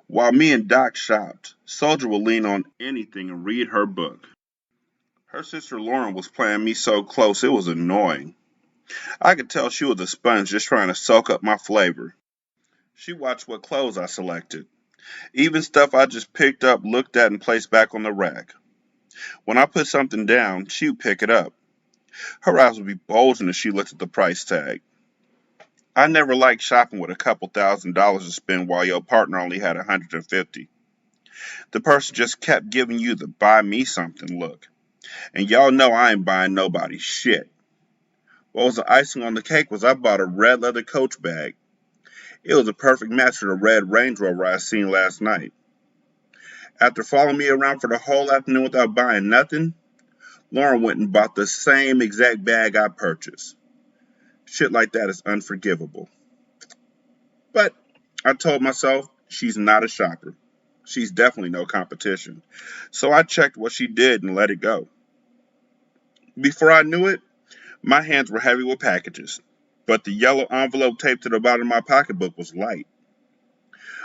While me and Doc shopped, Soldier would lean on anything and read her book. Her sister Lauren was playing me so close it was annoying. I could tell she was a sponge just trying to soak up my flavor. She watched what clothes I selected. Even stuff I just picked up, looked at, and placed back on the rack. When I put something down, she would pick it up. Her eyes would be bulging as she looked at the price tag. I never liked shopping with a couple $1,000s to spend while your partner only had 150. The person just kept giving you the buy me something look. And y'all know I ain't buying nobody shit. What was the icing on the cake was I bought a red leather Coach bag. It was a perfect match for the red Range Rover I seen last night. After following me around for the whole afternoon without buying nothing, Lauren went and bought the same exact bag I purchased. Shit like that is unforgivable. But I told myself she's not a shopper. She's definitely no competition. So I checked what she did and let it go. Before I knew it, my hands were heavy with packages, but the yellow envelope taped to the bottom of my pocketbook was light.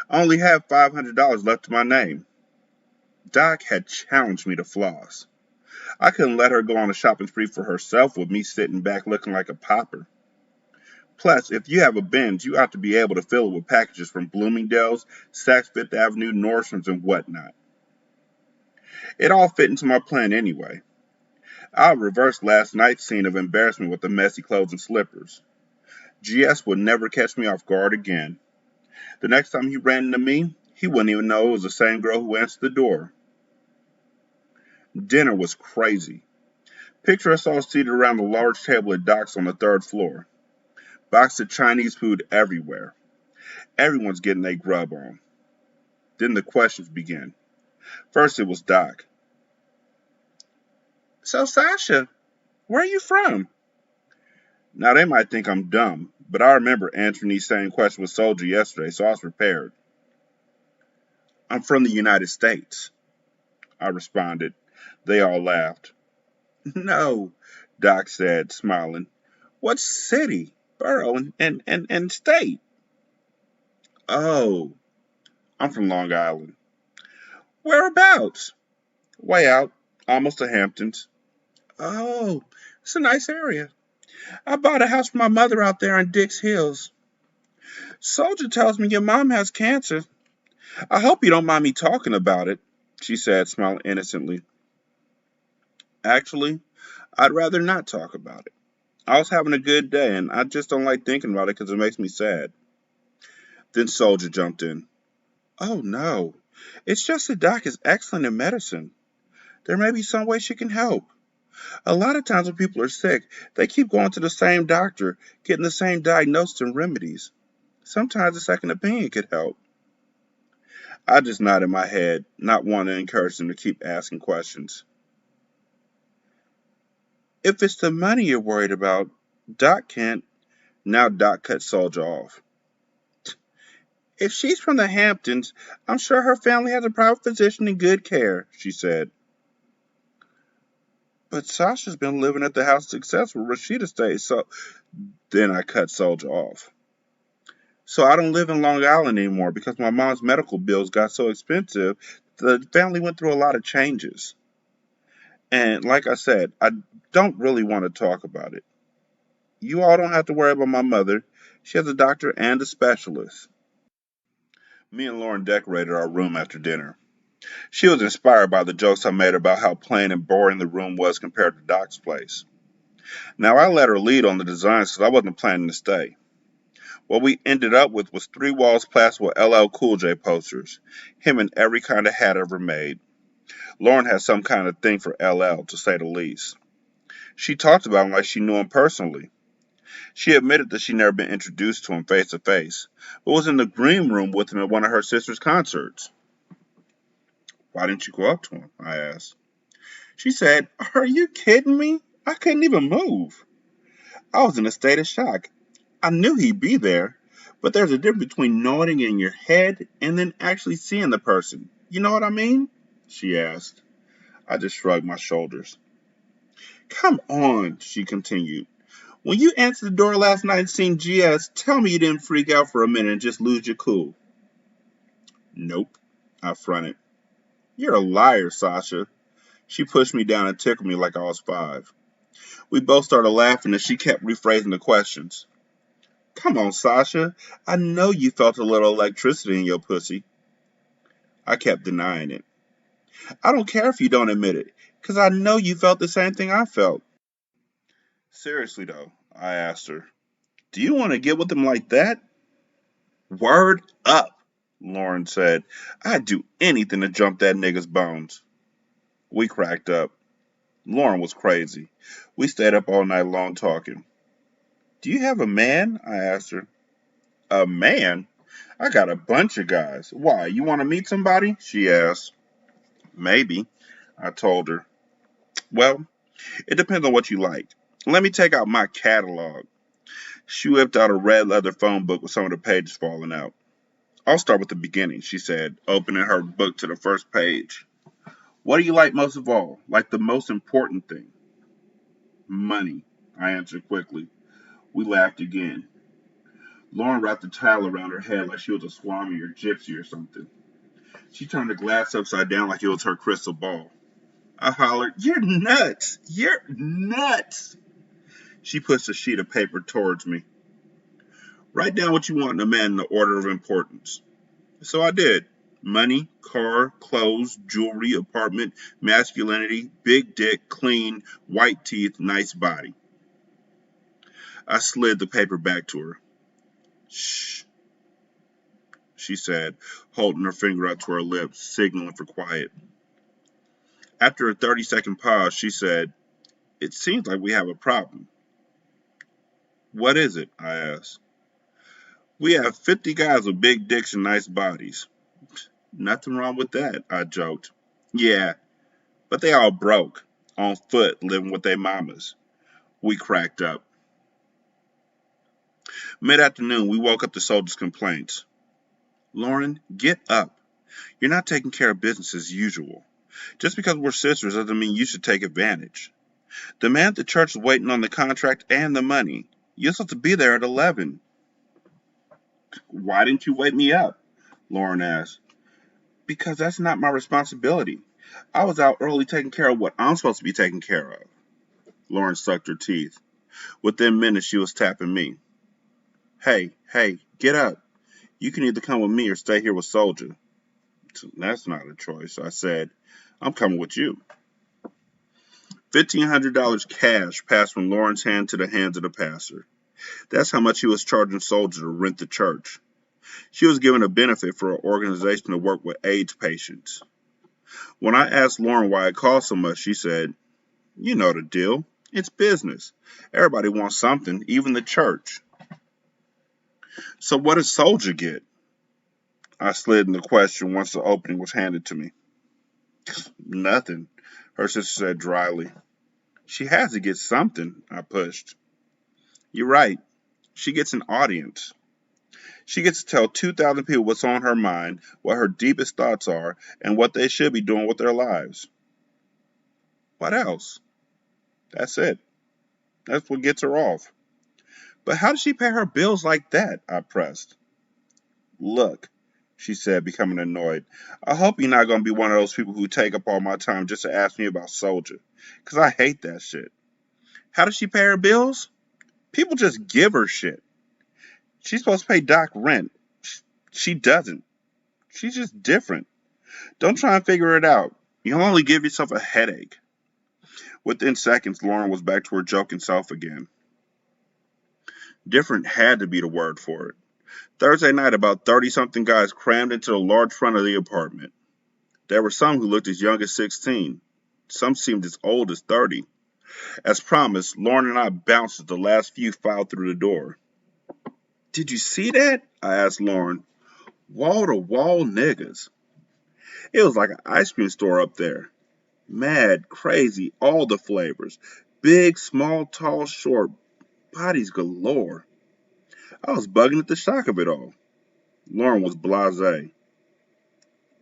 I only had $500 left to my name. Doc had challenged me to floss. I couldn't let her go on a shopping spree for herself with me sitting back looking like a pauper. Plus, if you have a Benz, you ought to be able to fill it with packages from Bloomingdale's, Saks Fifth Avenue, Nordstrom's, and whatnot. It all fit into my plan anyway. I reversed last night's scene of embarrassment with the messy clothes and slippers. GS would never catch me off guard again. The next time he ran into me, he wouldn't even know it was the same girl who answered the door. Dinner was crazy. Picture us all seated around the large table at Doc's on the third floor. Boxes of Chinese food everywhere. Everyone's getting their grub on. Then the questions began. First it was Doc. So, Sasha, where are you from? Now, they might think I'm dumb, but I remember answering these same questions with Soldier yesterday, so I was prepared. I'm from the United States, I responded. They all laughed. No, Doc said, smiling. What city, borough, and state? Oh, I'm from Long Island. Whereabouts? Way out, almost to Hamptons. Oh, it's a nice area. I bought a house for my mother out there in Dix Hills. Soldier tells me your mom has cancer. I hope you don't mind me talking about it, she said, smiling innocently. Actually, I'd rather not talk about it. I was having a good day, and I just don't like thinking about it because it makes me sad. Then Soldier jumped in. Oh, no. It's just that Doc is excellent in medicine. There may be some way she can help. A lot of times when people are sick, they keep going to the same doctor, getting the same diagnosis and remedies. Sometimes a second opinion could help. I just nodded my head, not wanting to encourage them to keep asking questions. If it's the money you're worried about, Doc can't. Now Doc cut Soldier off. If she's from the Hamptons, I'm sure her family has a private physician in good care, she said. But Sasha's been living at the house of success where Rashida stays, so then I cut Soldier off. So I don't live in Long Island anymore because my mom's medical bills got so expensive, the family went through a lot of changes. And like I said, I don't really want to talk about it. You all don't have to worry about my mother. She has a doctor and a specialist. Me and Lauren decorated our room after dinner. She was inspired by the jokes I made about how plain and boring the room was compared to Doc's place. Now, I let her lead on the design since I wasn't planning to stay. What we ended up with was 3 walls plastered with LL Cool J posters, him in every kind of hat ever made. Lauren had some kind of thing for LL, to say the least. She talked about him like she knew him personally. She admitted that she'd never been introduced to him face to face, but was in the green room with him at one of her sister's concerts. Why didn't you go up to him? I asked. She said, Are you kidding me? I couldn't even move. I was in a state of shock. I knew he'd be there, but there's a difference between knowing it in your head and then actually seeing the person. You know what I mean? She asked. I just shrugged my shoulders. Come on, she continued. When you answered the door last night and seen GS, tell me you didn't freak out for a minute and just lose your cool. Nope, I fronted. You're a liar, Sasha. She pushed me down and tickled me like I was 5. We both started laughing as she kept rephrasing the questions. Come on, Sasha. I know you felt a little electricity in your pussy. I kept denying it. I don't care if you don't admit it, because I know you felt the same thing I felt. Seriously, though, I asked her, do you want to get with him like that? Word up, Lauren said. I'd do anything to jump that nigga's bones. We cracked up. Lauren was crazy. We stayed up all night long talking. Do you have a man? I asked her. A man? I got a bunch of guys. Why, you want to meet somebody? She asked. Maybe, I told her. Well, it depends on what you like. Let me take out my catalog. She whipped out a red leather phone book with some of the pages falling out. I'll start with the beginning, she said, opening her book to the first page. What do you like most of all? Like the most important thing? Money, I answered quickly. We laughed again. Lauren wrapped a towel around her head like she was a swami or gypsy or something. She turned the glass upside down like it was her crystal ball. I hollered, "You're nuts! You're nuts!" She pushed a sheet of paper towards me. "Write down what you want in a man in the order of importance." So I did. Money, car, clothes, jewelry, apartment, masculinity, big dick, clean, white teeth, nice body. I slid the paper back to her. "Shh," she said, holding her finger up to her lips, signaling for quiet. After a 30-second pause, she said, "It seems like we have a problem." "What is it?" I asked. "We have 50 guys with big dicks and nice bodies." "Nothing wrong with that," I joked. "Yeah, but they all broke, on foot, living with their mamas." We cracked up. Mid-afternoon, we woke up to soldiers' complaints. "Lauren, get up. You're not taking care of business as usual. Just because we're sisters doesn't mean you should take advantage. The man at the church is waiting on the contract and the money. You're supposed to be there at 11. "Why didn't you wake me up?" Lauren asked. "Because that's not my responsibility. I was out early taking care of what I'm supposed to be taking care of." Lauren sucked her teeth. Within minutes, she was tapping me. Hey, get up. You can either come with me or stay here with Soldier." "That's not a choice," I said. "I'm coming with you." $1,500 cash passed from Lauren's hand to the hands of the pastor. That's how much he was charging Soldier to rent the church. She was given a benefit for her organization to work with AIDS patients. When I asked Lauren why it cost so much, she said, "You know the deal. It's business. Everybody wants something, even the church." "So what does Soldier get?" I slid in the question once the opening was handed to me. "Nothing," her sister said dryly. "She has to get something," I pushed. "You're right. She gets an audience. She gets to tell 2,000 people what's on her mind, what her deepest thoughts are, and what they should be doing with their lives." "What else?" "That's it. That's what gets her off." "But how does she pay her bills like that?" I pressed. "Look," she said, becoming annoyed, "I hope you're not going to be one of those people who take up all my time just to ask me about Soldier, because I hate that shit. How does she pay her bills? People just give her shit. She's supposed to pay Doc rent. She doesn't. She's just different. Don't try and figure it out. You'll only give yourself a headache." Within seconds, Lauren was back to her joking self again. Different had to be the word for it. Thursday night, about 30-something guys crammed into the large front of the apartment. There were some who looked as young as 16. Some seemed as old as 30. As promised, Lauren and I bounced as the last few filed through the door. "Did you see that?" I asked Lauren. "Wall-to-wall niggas. It was like an ice cream store up there. Mad, crazy, all the flavors. Big, small, tall, short, bodies galore." I was bugging at the shock of it all. Lauren was blasé.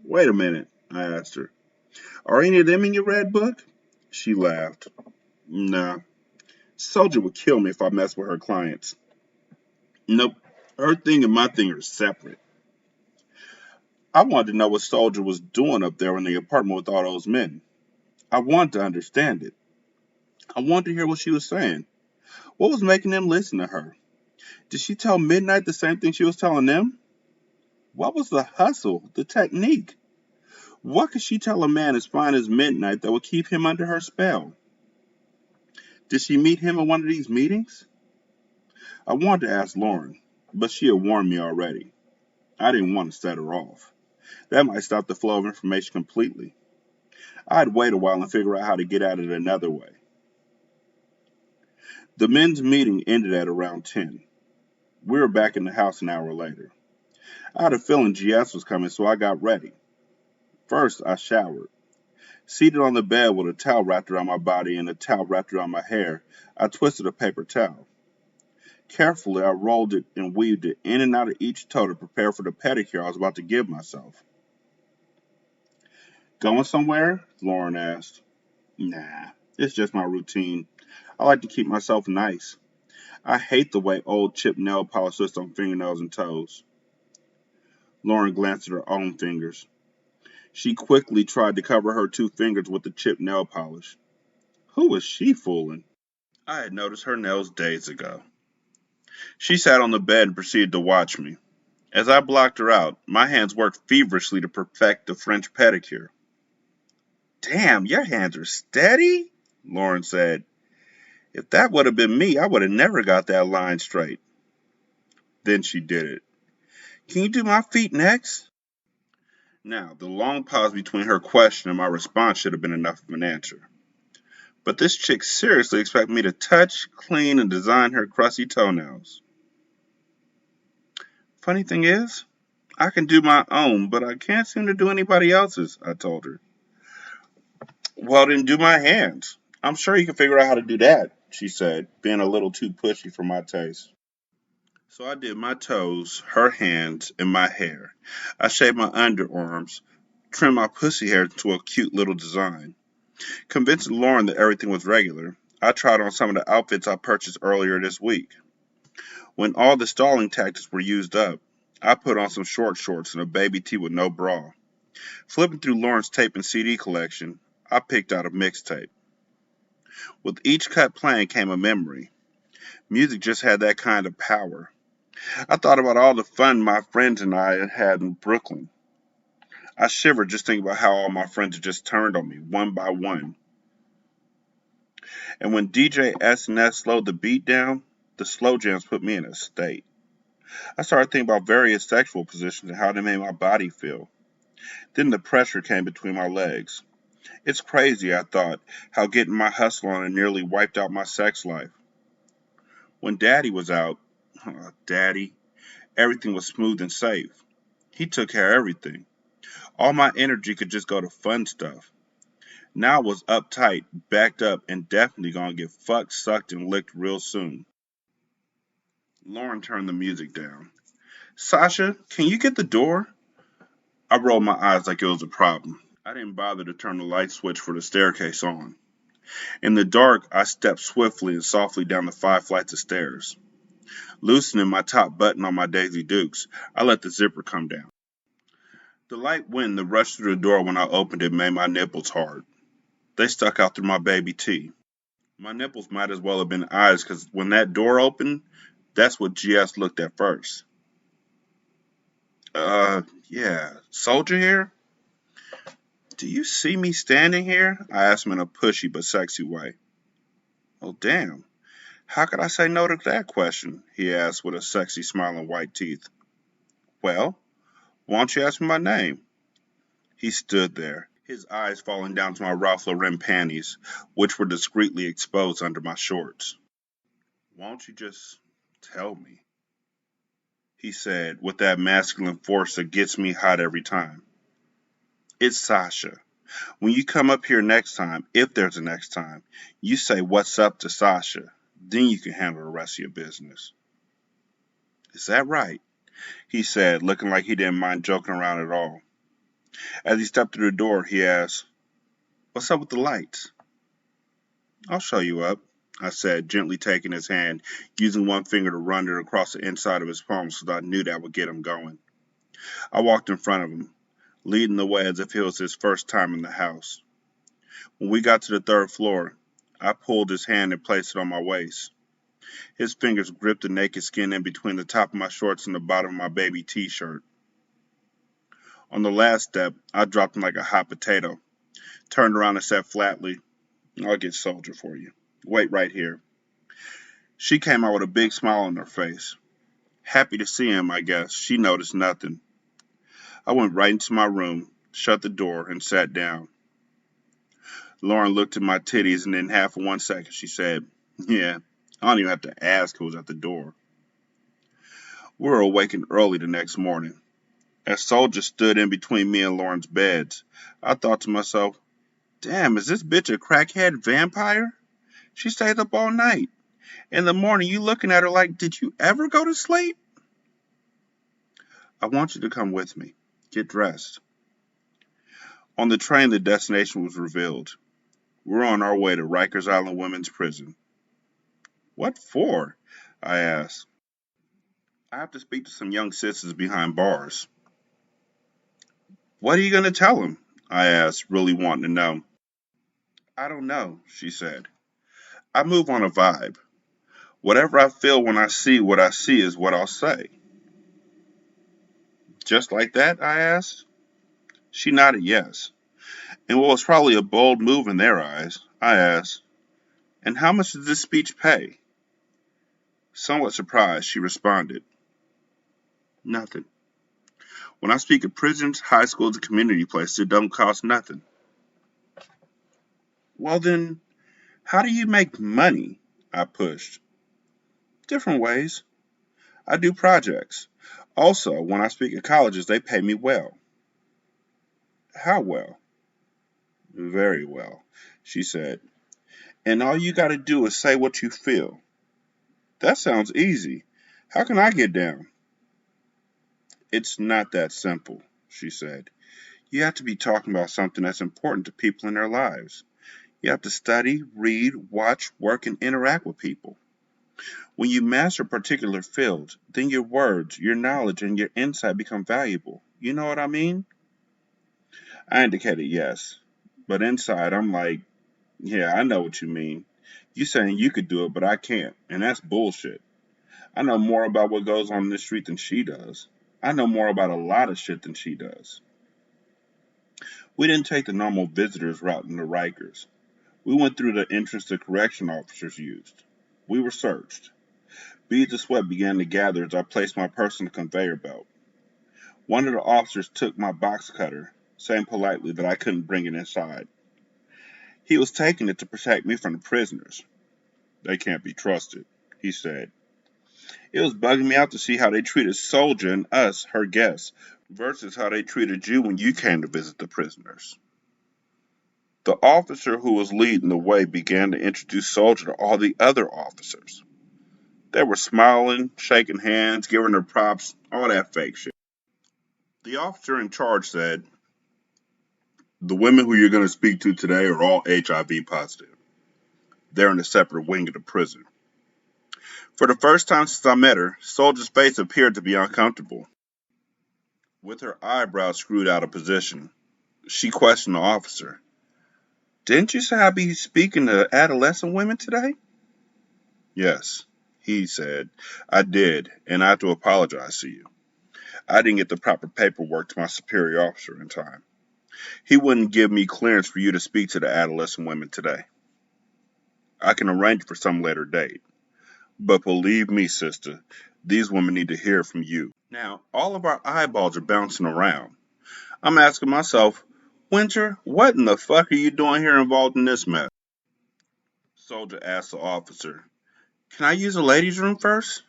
"Wait a minute," I asked her. "Are any of them in your red book?" She laughed. "Nah. Soldier would kill me if I messed with her clients." "Nope. Her thing and my thing are separate." I wanted to know what Soldier was doing up there in the apartment with all those men. I wanted to understand it. I wanted to hear what she was saying. What was making them listen to her? Did she tell Midnight the same thing she was telling them? What was the hustle, the technique? What could she tell a man as fine as Midnight that would keep him under her spell? Did she meet him in one of these meetings? I wanted to ask Lauren, but she had warned me already. I didn't want to set her off. That might stop the flow of information completely. I'd wait a while and figure out how to get at it another way. The men's meeting ended at around 10. We were back in the house an hour later. I had a feeling GS was coming, so I got ready. First, I showered. Seated on the bed with a towel wrapped around my body and a towel wrapped around my hair, I twisted a paper towel. Carefully, I rolled it and weaved it in and out of each toe to prepare for the pedicure I was about to give myself. "Going somewhere?" Lauren asked. "Nah, it's just my routine. I like to keep myself nice. I hate the way old chipped nail polish sits on fingernails and toes." Lauren glanced at her own fingers. She quickly tried to cover her 2 fingers with the chipped nail polish. Who was she fooling? I had noticed her nails days ago. She sat on the bed and proceeded to watch me. As I blocked her out, my hands worked feverishly to perfect the French pedicure. Damn, your hands are steady, Lauren said. If that would have been me, I would have never got that line straight. Then she did it. Can you do my feet next? Now, the long pause between her question and my response should have been enough of an answer. But this chick seriously expected me to touch, clean, and design her crusty toenails. Funny thing is, I can do my own, but I can't seem to do anybody else's, I told her. Well, then do my hands. I'm sure you can figure out how to do that, she said, being a little too pushy for my taste. So I did my toes, her hands, and my hair. I shaved my underarms, trimmed my pussy hair into a cute little design. Convincing Lauren that everything was regular, I tried on some of the outfits I purchased earlier this week. When all the stalling tactics were used up, I put on some short shorts and a baby tee with no bra. Flipping through Lauren's tape and CD collection, I picked out a mixtape. With each cut playing came a memory. Music just had that kind of power. I thought about all the fun my friends and I had in Brooklyn. I shivered just thinking about how all my friends had just turned on me, one by one. And when DJ S&S slowed the beat down, the slow jams put me in a state. I started thinking about various sexual positions and how they made my body feel. Then the pressure came between my legs. It's crazy, I thought, how getting my hustle on nearly wiped out my sex life. When Daddy was out, Daddy, everything was smooth and safe. He took care of everything. All my energy could just go to fun stuff. Now I was uptight, backed up, and definitely gonna get fucked, sucked, and licked real soon. Lauren turned the music down. Sasha, can you get the door? I rolled my eyes like it was a problem. I didn't bother to turn the light switch for the staircase on. In the dark, I stepped swiftly and softly down the 5 flights of stairs. Loosening my top button on my Daisy Dukes, I let the zipper come down. The light wind that rushed through the door when I opened it made my nipples hard. They stuck out through my baby tee. My nipples might as well have been eyes because when that door opened, that's what GS looked at first. Yeah, soldier here? Do you see me standing here? I asked him in a pushy but sexy way. Oh, damn. How could I say no to that question? He asked with a sexy smile and white teeth. Well, why don't you ask me my name? He stood there, his eyes falling down to my Ralph Lauren panties, which were discreetly exposed under my shorts. Why don't you just tell me? He said, with that masculine force that gets me hot every time. It's Sasha. When you come up here next time, if there's a next time, you say what's up to Sasha. Then you can handle the rest of your business. Is that right? He said, looking like he didn't mind joking around at all. As he stepped through the door, he asked, What's up with the lights? I'll show you up, I said, gently taking his hand, using one finger to run it across the inside of his palm so that I knew that would get him going. I walked in front of him, leading the way as if it was his first time in the house. When we got to the 3rd floor, I pulled his hand and placed it on my waist. His fingers gripped the naked skin in between the top of my shorts and the bottom of my baby t-shirt. On the last step, I dropped him like a hot potato, turned around and said flatly, I'll get Soldier for you. Wait right here. She came out with a big smile on her face. Happy to see him, I guess. She noticed nothing. I went right into my room, shut the door, and sat down. Lauren looked at my titties, and in half of 1 second she said, Yeah, I don't even have to ask who was at the door. We were awakened early the next morning. As Soldier stood in between me and Lauren's beds, I thought to myself, Damn, is this bitch a crackhead vampire? She stayed up all night. In the morning, you looking at her like, did you ever go to sleep? I want you to come with me. Get dressed. On the train, the destination was revealed. We're on our way to Rikers Island Women's Prison. What for? I asked. I have to speak to some young sisters behind bars. What are you going to tell him? I asked, really wanting to know. I don't know, she said. I move on a vibe. Whatever I feel when I see what I see is what I'll say. Just like that? I asked. She nodded yes. In what was probably a bold move in their eyes, I asked, and how much does this speech pay? Somewhat surprised, she responded, nothing. When I speak of prisons, high schools, and community places, it don't cost nothing. Well then, how do you make money? I pushed. Different ways. I do projects. Also, when I speak at colleges, they pay me well. How well? Very well, she said. And all you gotta do is say what you feel. That sounds easy. How can I get down? It's not that simple, she said. You have to be talking about something that's important to people in their lives. You have to study, read, watch, work, and interact with people. When you master a particular field, then your words, your knowledge, and your insight become valuable. You know what I mean? I indicated yes. But inside, I'm like, yeah, I know what you mean. You saying you could do it, but I can't. And that's bullshit. I know more about what goes on in the street than she does. I know more about a lot of shit than she does. We didn't take the normal visitors route into Rikers. We went through the entrance the correction officers used. We were searched. Beads of sweat began to gather as I placed my purse on the conveyor belt. One of the officers took my box cutter, saying politely that I couldn't bring it inside. He was taking it to protect me from the prisoners. They can't be trusted, he said. It was bugging me out to see how they treated Soldier and us, her guests, versus how they treated you when you came to visit the prisoners. The officer who was leading the way began to introduce Soldier to all the other officers. They were smiling, shaking hands, giving her props, all that fake shit. The officer in charge said, the women who you're going to speak to today are all HIV positive. They're in a separate wing of the prison. For the first time since I met her, Soldier's face appeared to be uncomfortable. With her eyebrows screwed out of position, she questioned the officer. Didn't you say I'd be speaking to adolescent women today? Yes, he said. I did, and I have to apologize to you. I didn't get the proper paperwork to my superior officer in time. He wouldn't give me clearance for you to speak to the adolescent women today. I can arrange for some later date. But believe me, sister, these women need to hear from you. Now, all of our eyeballs are bouncing around. I'm asking myself, Winter, what in the fuck are you doing here involved in this mess? Soldier asked the officer, can I use the ladies' room first?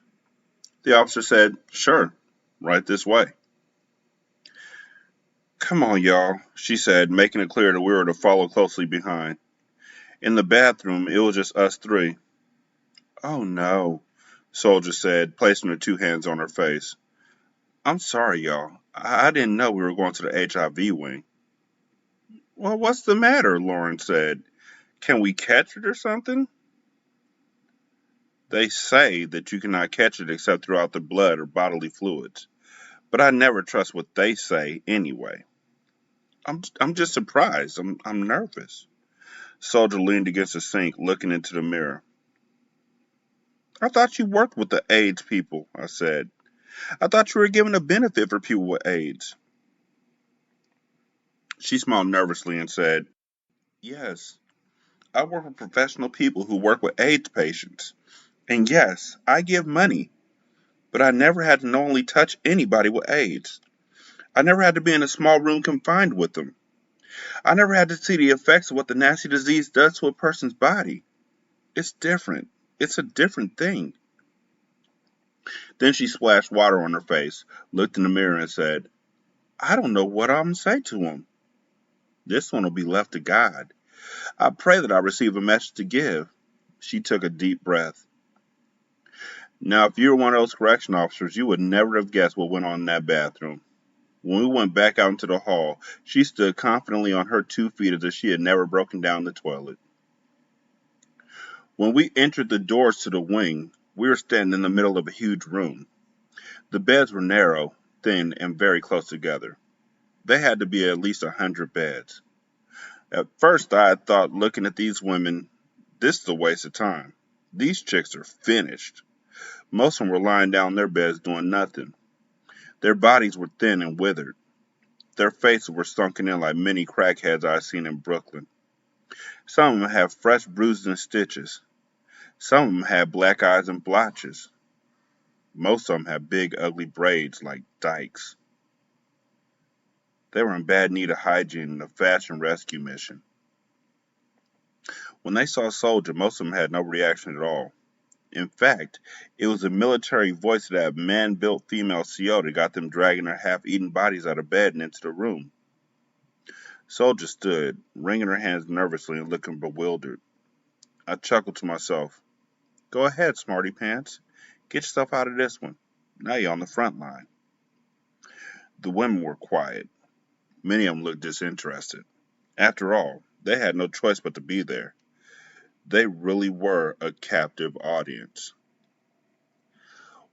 The officer said, sure, right this way. Come on, y'all, she said, making it clear that we were to follow closely behind. In the bathroom, it was just us three. Oh no, Soldier said, placing her two hands on her face. I'm sorry, y'all. I didn't know we were going to the HIV wing. Well, what's the matter? Lauren said. Can we catch it or something? They say that you cannot catch it except throughout the blood or bodily fluids. But I never trust what they say anyway. I'm just surprised. I'm nervous. Soldier leaned against the sink, looking into the mirror. I thought you worked with the AIDS people, I said. I thought you were giving a benefit for people with AIDS. She smiled nervously and said, yes, I work with professional people who work with AIDS patients. And yes, I give money. But I never had to knowingly touch anybody with AIDS. I never had to be in a small room confined with them. I never had to see the effects of what the nasty disease does to a person's body. It's different. It's a different thing. Then she splashed water on her face, looked in the mirror, and said, I don't know what I'm going to say to him. This one will be left to God. I pray that I receive a message to give. She took a deep breath. Now, if you were one of those correction officers, you would never have guessed what went on in that bathroom. When we went back out into the hall, she stood confidently on her 2 feet as if she had never broken down the toilet. When we entered the doors to the wing, we were standing in the middle of a huge room. The beds were narrow, thin, and very close together. They had to be at least 100 beds. At first, I had thought looking at these women, this is a waste of time. These chicks are finished. Most of them were lying down in their beds doing nothing. Their bodies were thin and withered. Their faces were sunken in like many crackheads I had seen in Brooklyn. Some of them had fresh bruises and stitches. Some of them had black eyes and blotches. Most of them had big, ugly braids like dykes. They were in bad need of hygiene and a fashion rescue mission. When they saw a soldier, most of them had no reaction at all. In fact, it was the military voice of that man-built female CO that got them dragging their half-eaten bodies out of bed and into the room. Soldier stood, wringing her hands nervously and looking bewildered. I chuckled to myself. Go ahead, smarty pants. Get yourself out of this one. Now you're on the front line. The women were quiet. Many of them looked disinterested. After all, they had no choice but to be there. They really were a captive audience.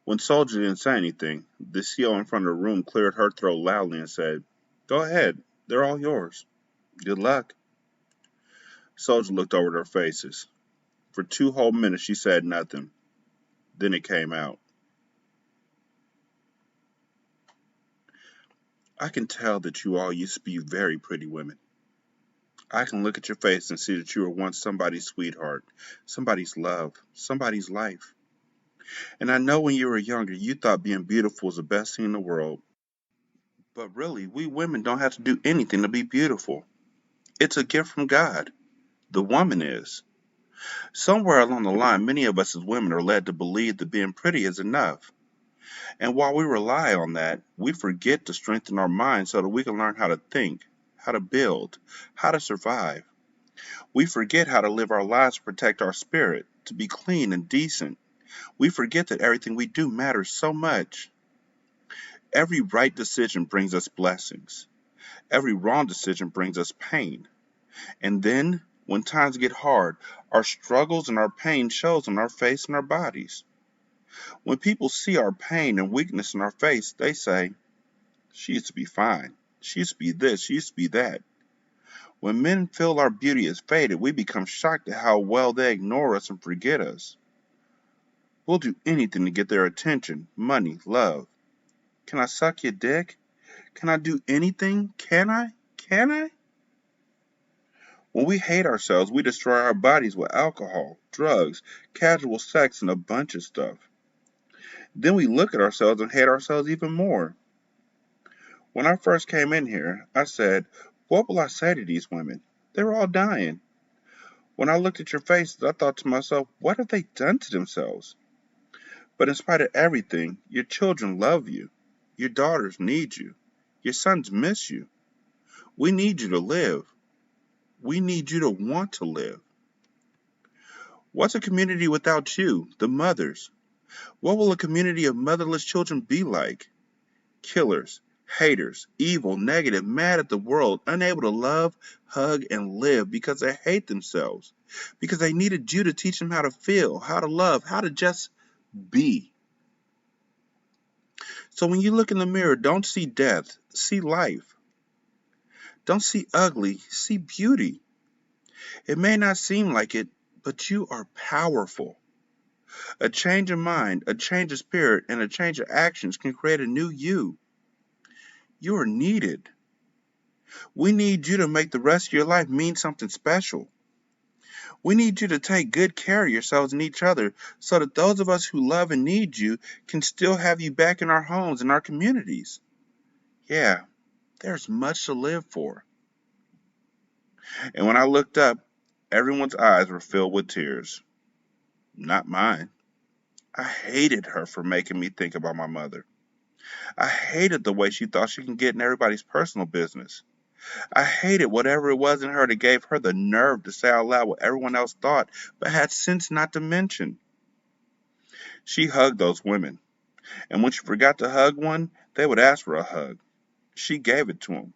When Soldier didn't say anything, the CO in front of the room cleared her throat loudly and said, Go ahead, they're all yours. Good luck. Soldier looked over at their faces. For 2 whole minutes she said nothing. Then it came out. I can tell that you all used to be very pretty women. I can look at your face and see that you were once somebody's sweetheart, somebody's love, somebody's life. And I know when you were younger, you thought being beautiful was the best thing in the world. But really, we women don't have to do anything to be beautiful. It's a gift from God. The woman is. Somewhere along the line, many of us as women are led to believe that being pretty is enough. And while we rely on that, we forget to strengthen our minds so that we can learn how to think, how to build, how to survive. We forget how to live our lives to protect our spirit, to be clean and decent. We forget that everything we do matters so much. Every right decision brings us blessings. Every wrong decision brings us pain. And then, when times get hard, our struggles and our pain shows on our face and our bodies. When people see our pain and weakness in our face, they say, she used to be fine. She used to be this. She used to be that. When men feel our beauty is faded, we become shocked at how well they ignore us and forget us. We'll do anything to get their attention, money, love. Can I suck your dick? Can I do anything? Can I? Can I? When we hate ourselves, we destroy our bodies with alcohol, drugs, casual sex, and a bunch of stuff. Then we look at ourselves and hate ourselves even more. When I first came in here, I said, what will I say to these women? They were all dying. When I looked at your faces, I thought to myself, what have they done to themselves? But in spite of everything, your children love you. Your daughters need you. Your sons miss you. We need you to live. We need you to want to live. What's a community without you, the mothers? What will a community of motherless children be like? Killers, haters, evil, negative, mad at the world, unable to love, hug, and live because they hate themselves. Because they needed you to teach them how to feel, how to love, how to just be. So when you look in the mirror, don't see death, see life. Don't see ugly, see beauty. It may not seem like it, but you are powerful. A change of mind, a change of spirit, and a change of actions can create a new you. You are needed. We need you to make the rest of your life mean something special. We need you to take good care of yourselves and each other so that those of us who love and need you can still have you back in our homes and our communities. Yeah, there's much to live for. And when I looked up, everyone's eyes were filled with tears. Not mine. I hated her for making me think about my mother. I hated the way she thought she could get in everybody's personal business. I hated whatever it was in her that gave her the nerve to say out loud what everyone else thought, but had sense not to mention. She hugged those women, and when she forgot to hug one, they would ask for a hug. She gave it to them.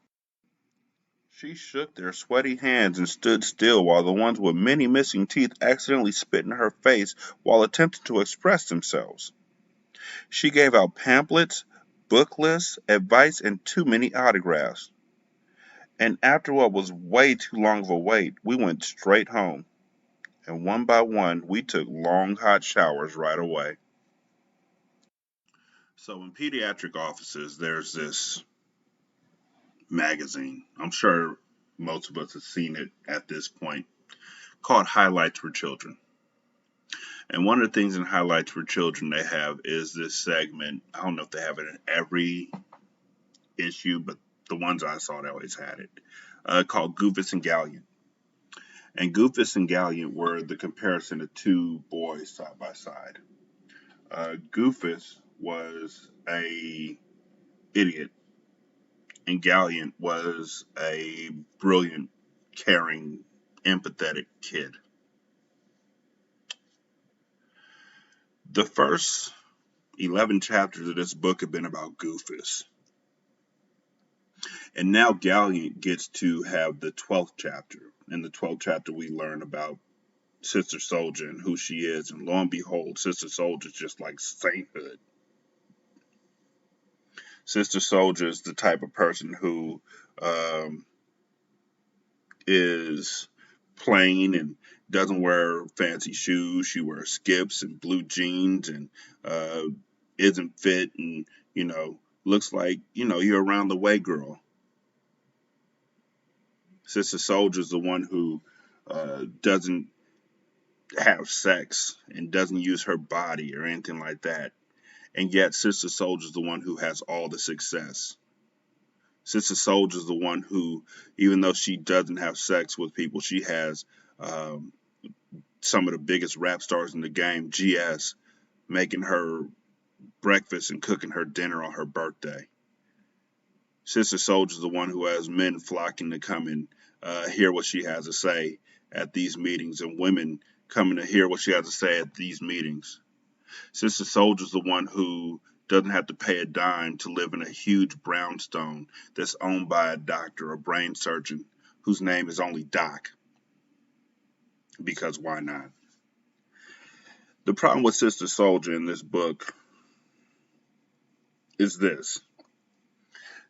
She shook their sweaty hands and stood still while the ones with many missing teeth accidentally spit in her face while attempting to express themselves. She gave out pamphlets, book lists, advice, and too many autographs. And after what was way too long of a wait, we went straight home. And one by one, we took long hot showers right away. So in pediatric offices, there's this magazine. I'm sure most of us have seen it at this point, called Highlights for Children. And one of the things in Highlights for Children they have is this segment. I don't know if they have it in every issue, but the ones I saw, they always had it, called Goofus and Gallant. And Goofus and Gallant were the comparison of two boys side by side. Goofus was a idiot, and Gallant was a brilliant, caring, empathetic kid. The first 11 chapters of this book have been about Goofus. And now Gallant gets to have the 12th chapter. In the 12th chapter, we learn about Sister Soldier and who she is. And lo and behold, Sister Soldier is just like sainthood. Sister Soldier is the type of person who um, is plain and doesn't wear fancy shoes. She wears skips and blue jeans and uh, isn't fit and, looks like, you're around the way girl. Sister Soldier is the one who doesn't have sex and doesn't use her body or anything like that. And yet, Sister Soldier is the one who has all the success. Sister Soldier is the one who, even though she doesn't have sex with people, she has um, some of the biggest rap stars in the game, GS, making her breakfast and cooking her dinner on her birthday. Sister Soldier is the one who has men flocking to come and hear what she has to say at these meetings, and women coming to hear what she has to say at these meetings. Sister Soldier is the one who doesn't have to pay a dime to live in a huge brownstone that's owned by a doctor, a brain surgeon, whose name is only Doc. Because why not? The problem with Sister Soldier in this book is this.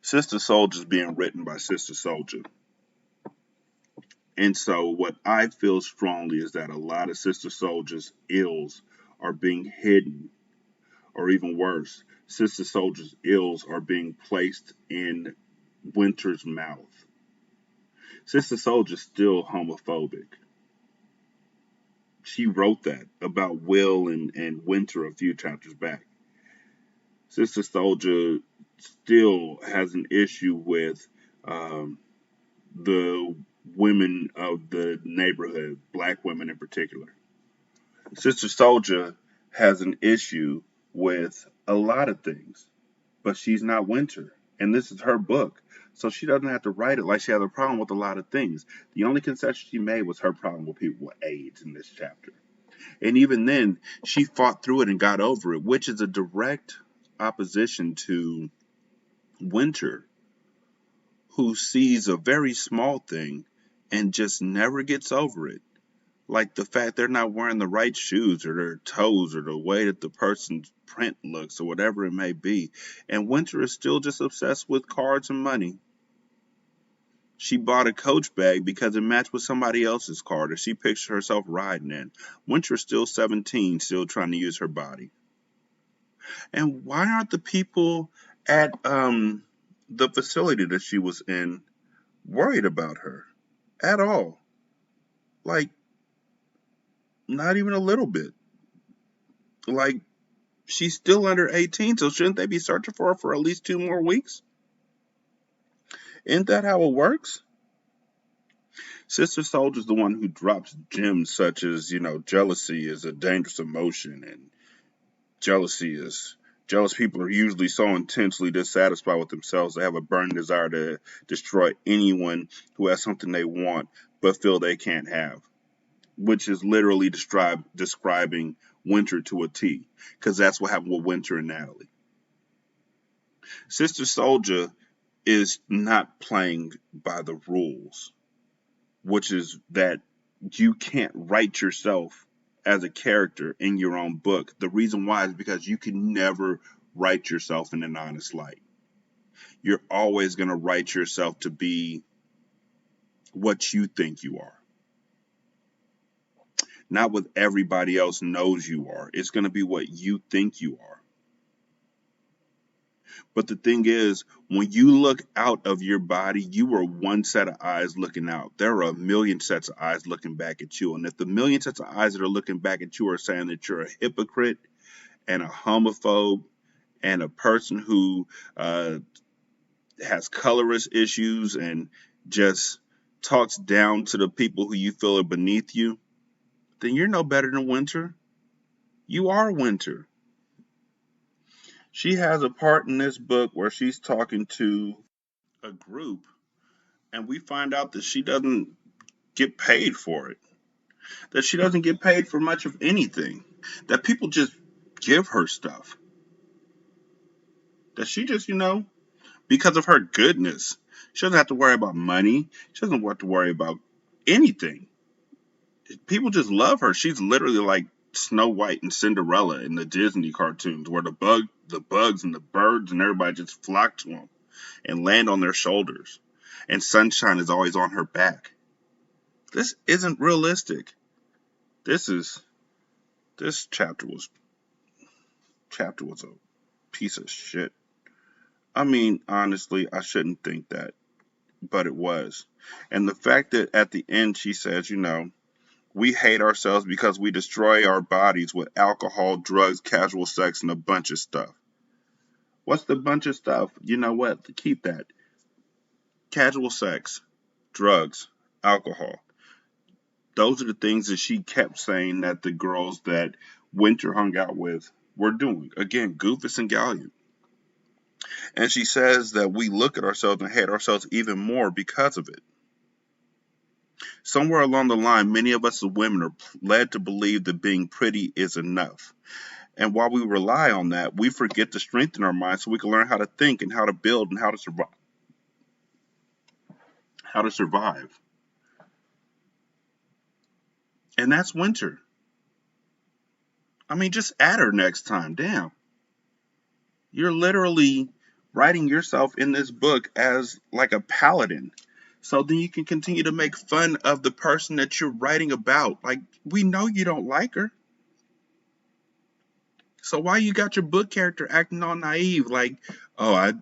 Sister Soldier is being written by Sister Soldier. And so what I feel strongly is that a lot of Sister Soldier's ills are being hidden, or even worse, Sister Soldier's ills are being placed in Winter's mouth. Sister Soldier's still homophobic. She wrote that about Will and Winter a few chapters back. Sister Soldier still has an issue with the women of the neighborhood, black women in particular. Sister Soldier has an issue with a lot of things, but she's not Winter. And this is her book. So she doesn't have to write it like she has a problem with a lot of things. The only concession she made was her problem with people with AIDS in this chapter. And even then, she fought through it and got over it, which is a direct opposition to Winter, who sees a very small thing and just never gets over it. Like the fact they're not wearing the right shoes or their toes or the way that the person's print looks or whatever it may be. And Winter is still just obsessed with cards and money. She bought a Coach bag because it matched with somebody else's car that she pictured herself riding in. Winter's still 17, still trying to use her body. And why aren't the people at the facility that she was in worried about her at all? Like, not even a little bit. Like, she's still under 18, so shouldn't they be searching for her for at least 2 more weeks? Isn't that how it works? Sister Soldier's the one who drops gems such as, jealousy is a dangerous emotion, and jealous people are usually so intensely dissatisfied with themselves they have a burning desire to destroy anyone who has something they want but feel they can't have, which is literally describing Winter to a T, because that's what happened with Winter and Natalie. Sister Soldier is not playing by the rules, which is that you can't write yourself as a character in your own book. The reason why is because you can never write yourself in an honest light. You're always going to write yourself to be what you think you are. Not what everybody else knows you are. It's going to be what you think you are. But the thing is, when you look out of your body, you are one set of eyes looking out. There are a million sets of eyes looking back at you. And if the million sets of eyes that are looking back at you are saying that you're a hypocrite and a homophobe and a person who has colorist issues and just talks down to the people who you feel are beneath you, then you're no better than Winter. You are Winter. She has a part in this book where she's talking to a group, and we find out that she doesn't get paid for it, that she doesn't get paid for much of anything, that people just give her stuff, that she just, because of her goodness, she doesn't have to worry about money. She doesn't have to worry about anything. People just love her. She's literally like Snow White and Cinderella in the Disney cartoons, where the bugs and the birds and everybody just flock to them and land on their shoulders, and sunshine is always on her back. This isn't realistic. This chapter was a piece of shit. I mean, honestly, I shouldn't think that, but it was. And the fact that at the end she says, we hate ourselves because we destroy our bodies with alcohol, drugs, casual sex, and a bunch of stuff. What's the bunch of stuff? You know what? Keep that. Casual sex, drugs, alcohol. Those are the things that she kept saying that the girls that Winter hung out with were doing. Again, Goofus and Gallant. And she says that we look at ourselves and hate ourselves even more because of it. Somewhere along the line, many of us as women are led to believe that being pretty is enough. And while we rely on that, we forget to strengthen our minds so we can learn how to think and how to build and how to survive. And that's Winter. I mean, just add her next time. Damn. You're literally writing yourself in this book as like a paladin. So then you can continue to make fun of the person that you're writing about. Like, we know you don't like her. So why you got your book character acting all naive? Like, oh, I'm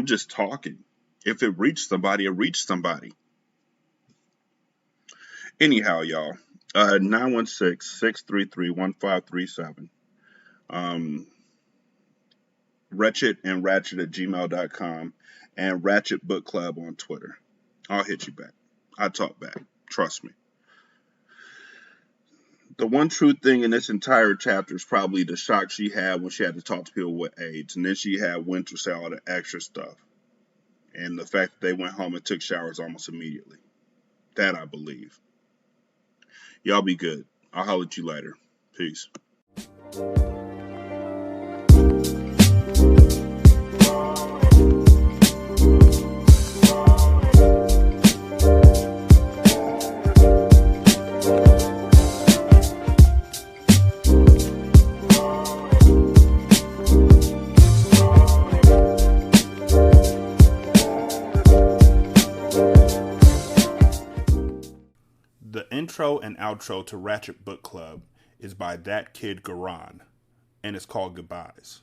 just talking. If it reached somebody, it reached somebody. Anyhow, y'all, 916-633-1537. Wretched and Ratchet at gmail.com, and Ratchet Book Club on Twitter. I'll hit you back. I talk back. Trust me. The one true thing in this entire chapter is probably the shock she had when she had to talk to people with AIDS. And then she had Winter say all the extra stuff. And the fact that they went home and took showers almost immediately. That I believe. Y'all be good. I'll holler at you later. Peace. The intro and outro to Ratchet Book Club is by That Kid Garan, and it's called Goodbyes.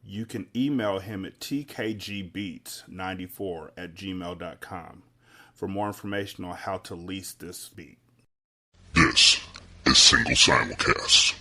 You can email him at tkgbeats94@gmail.com for more information on how to lease this beat. This is Single Simulcast.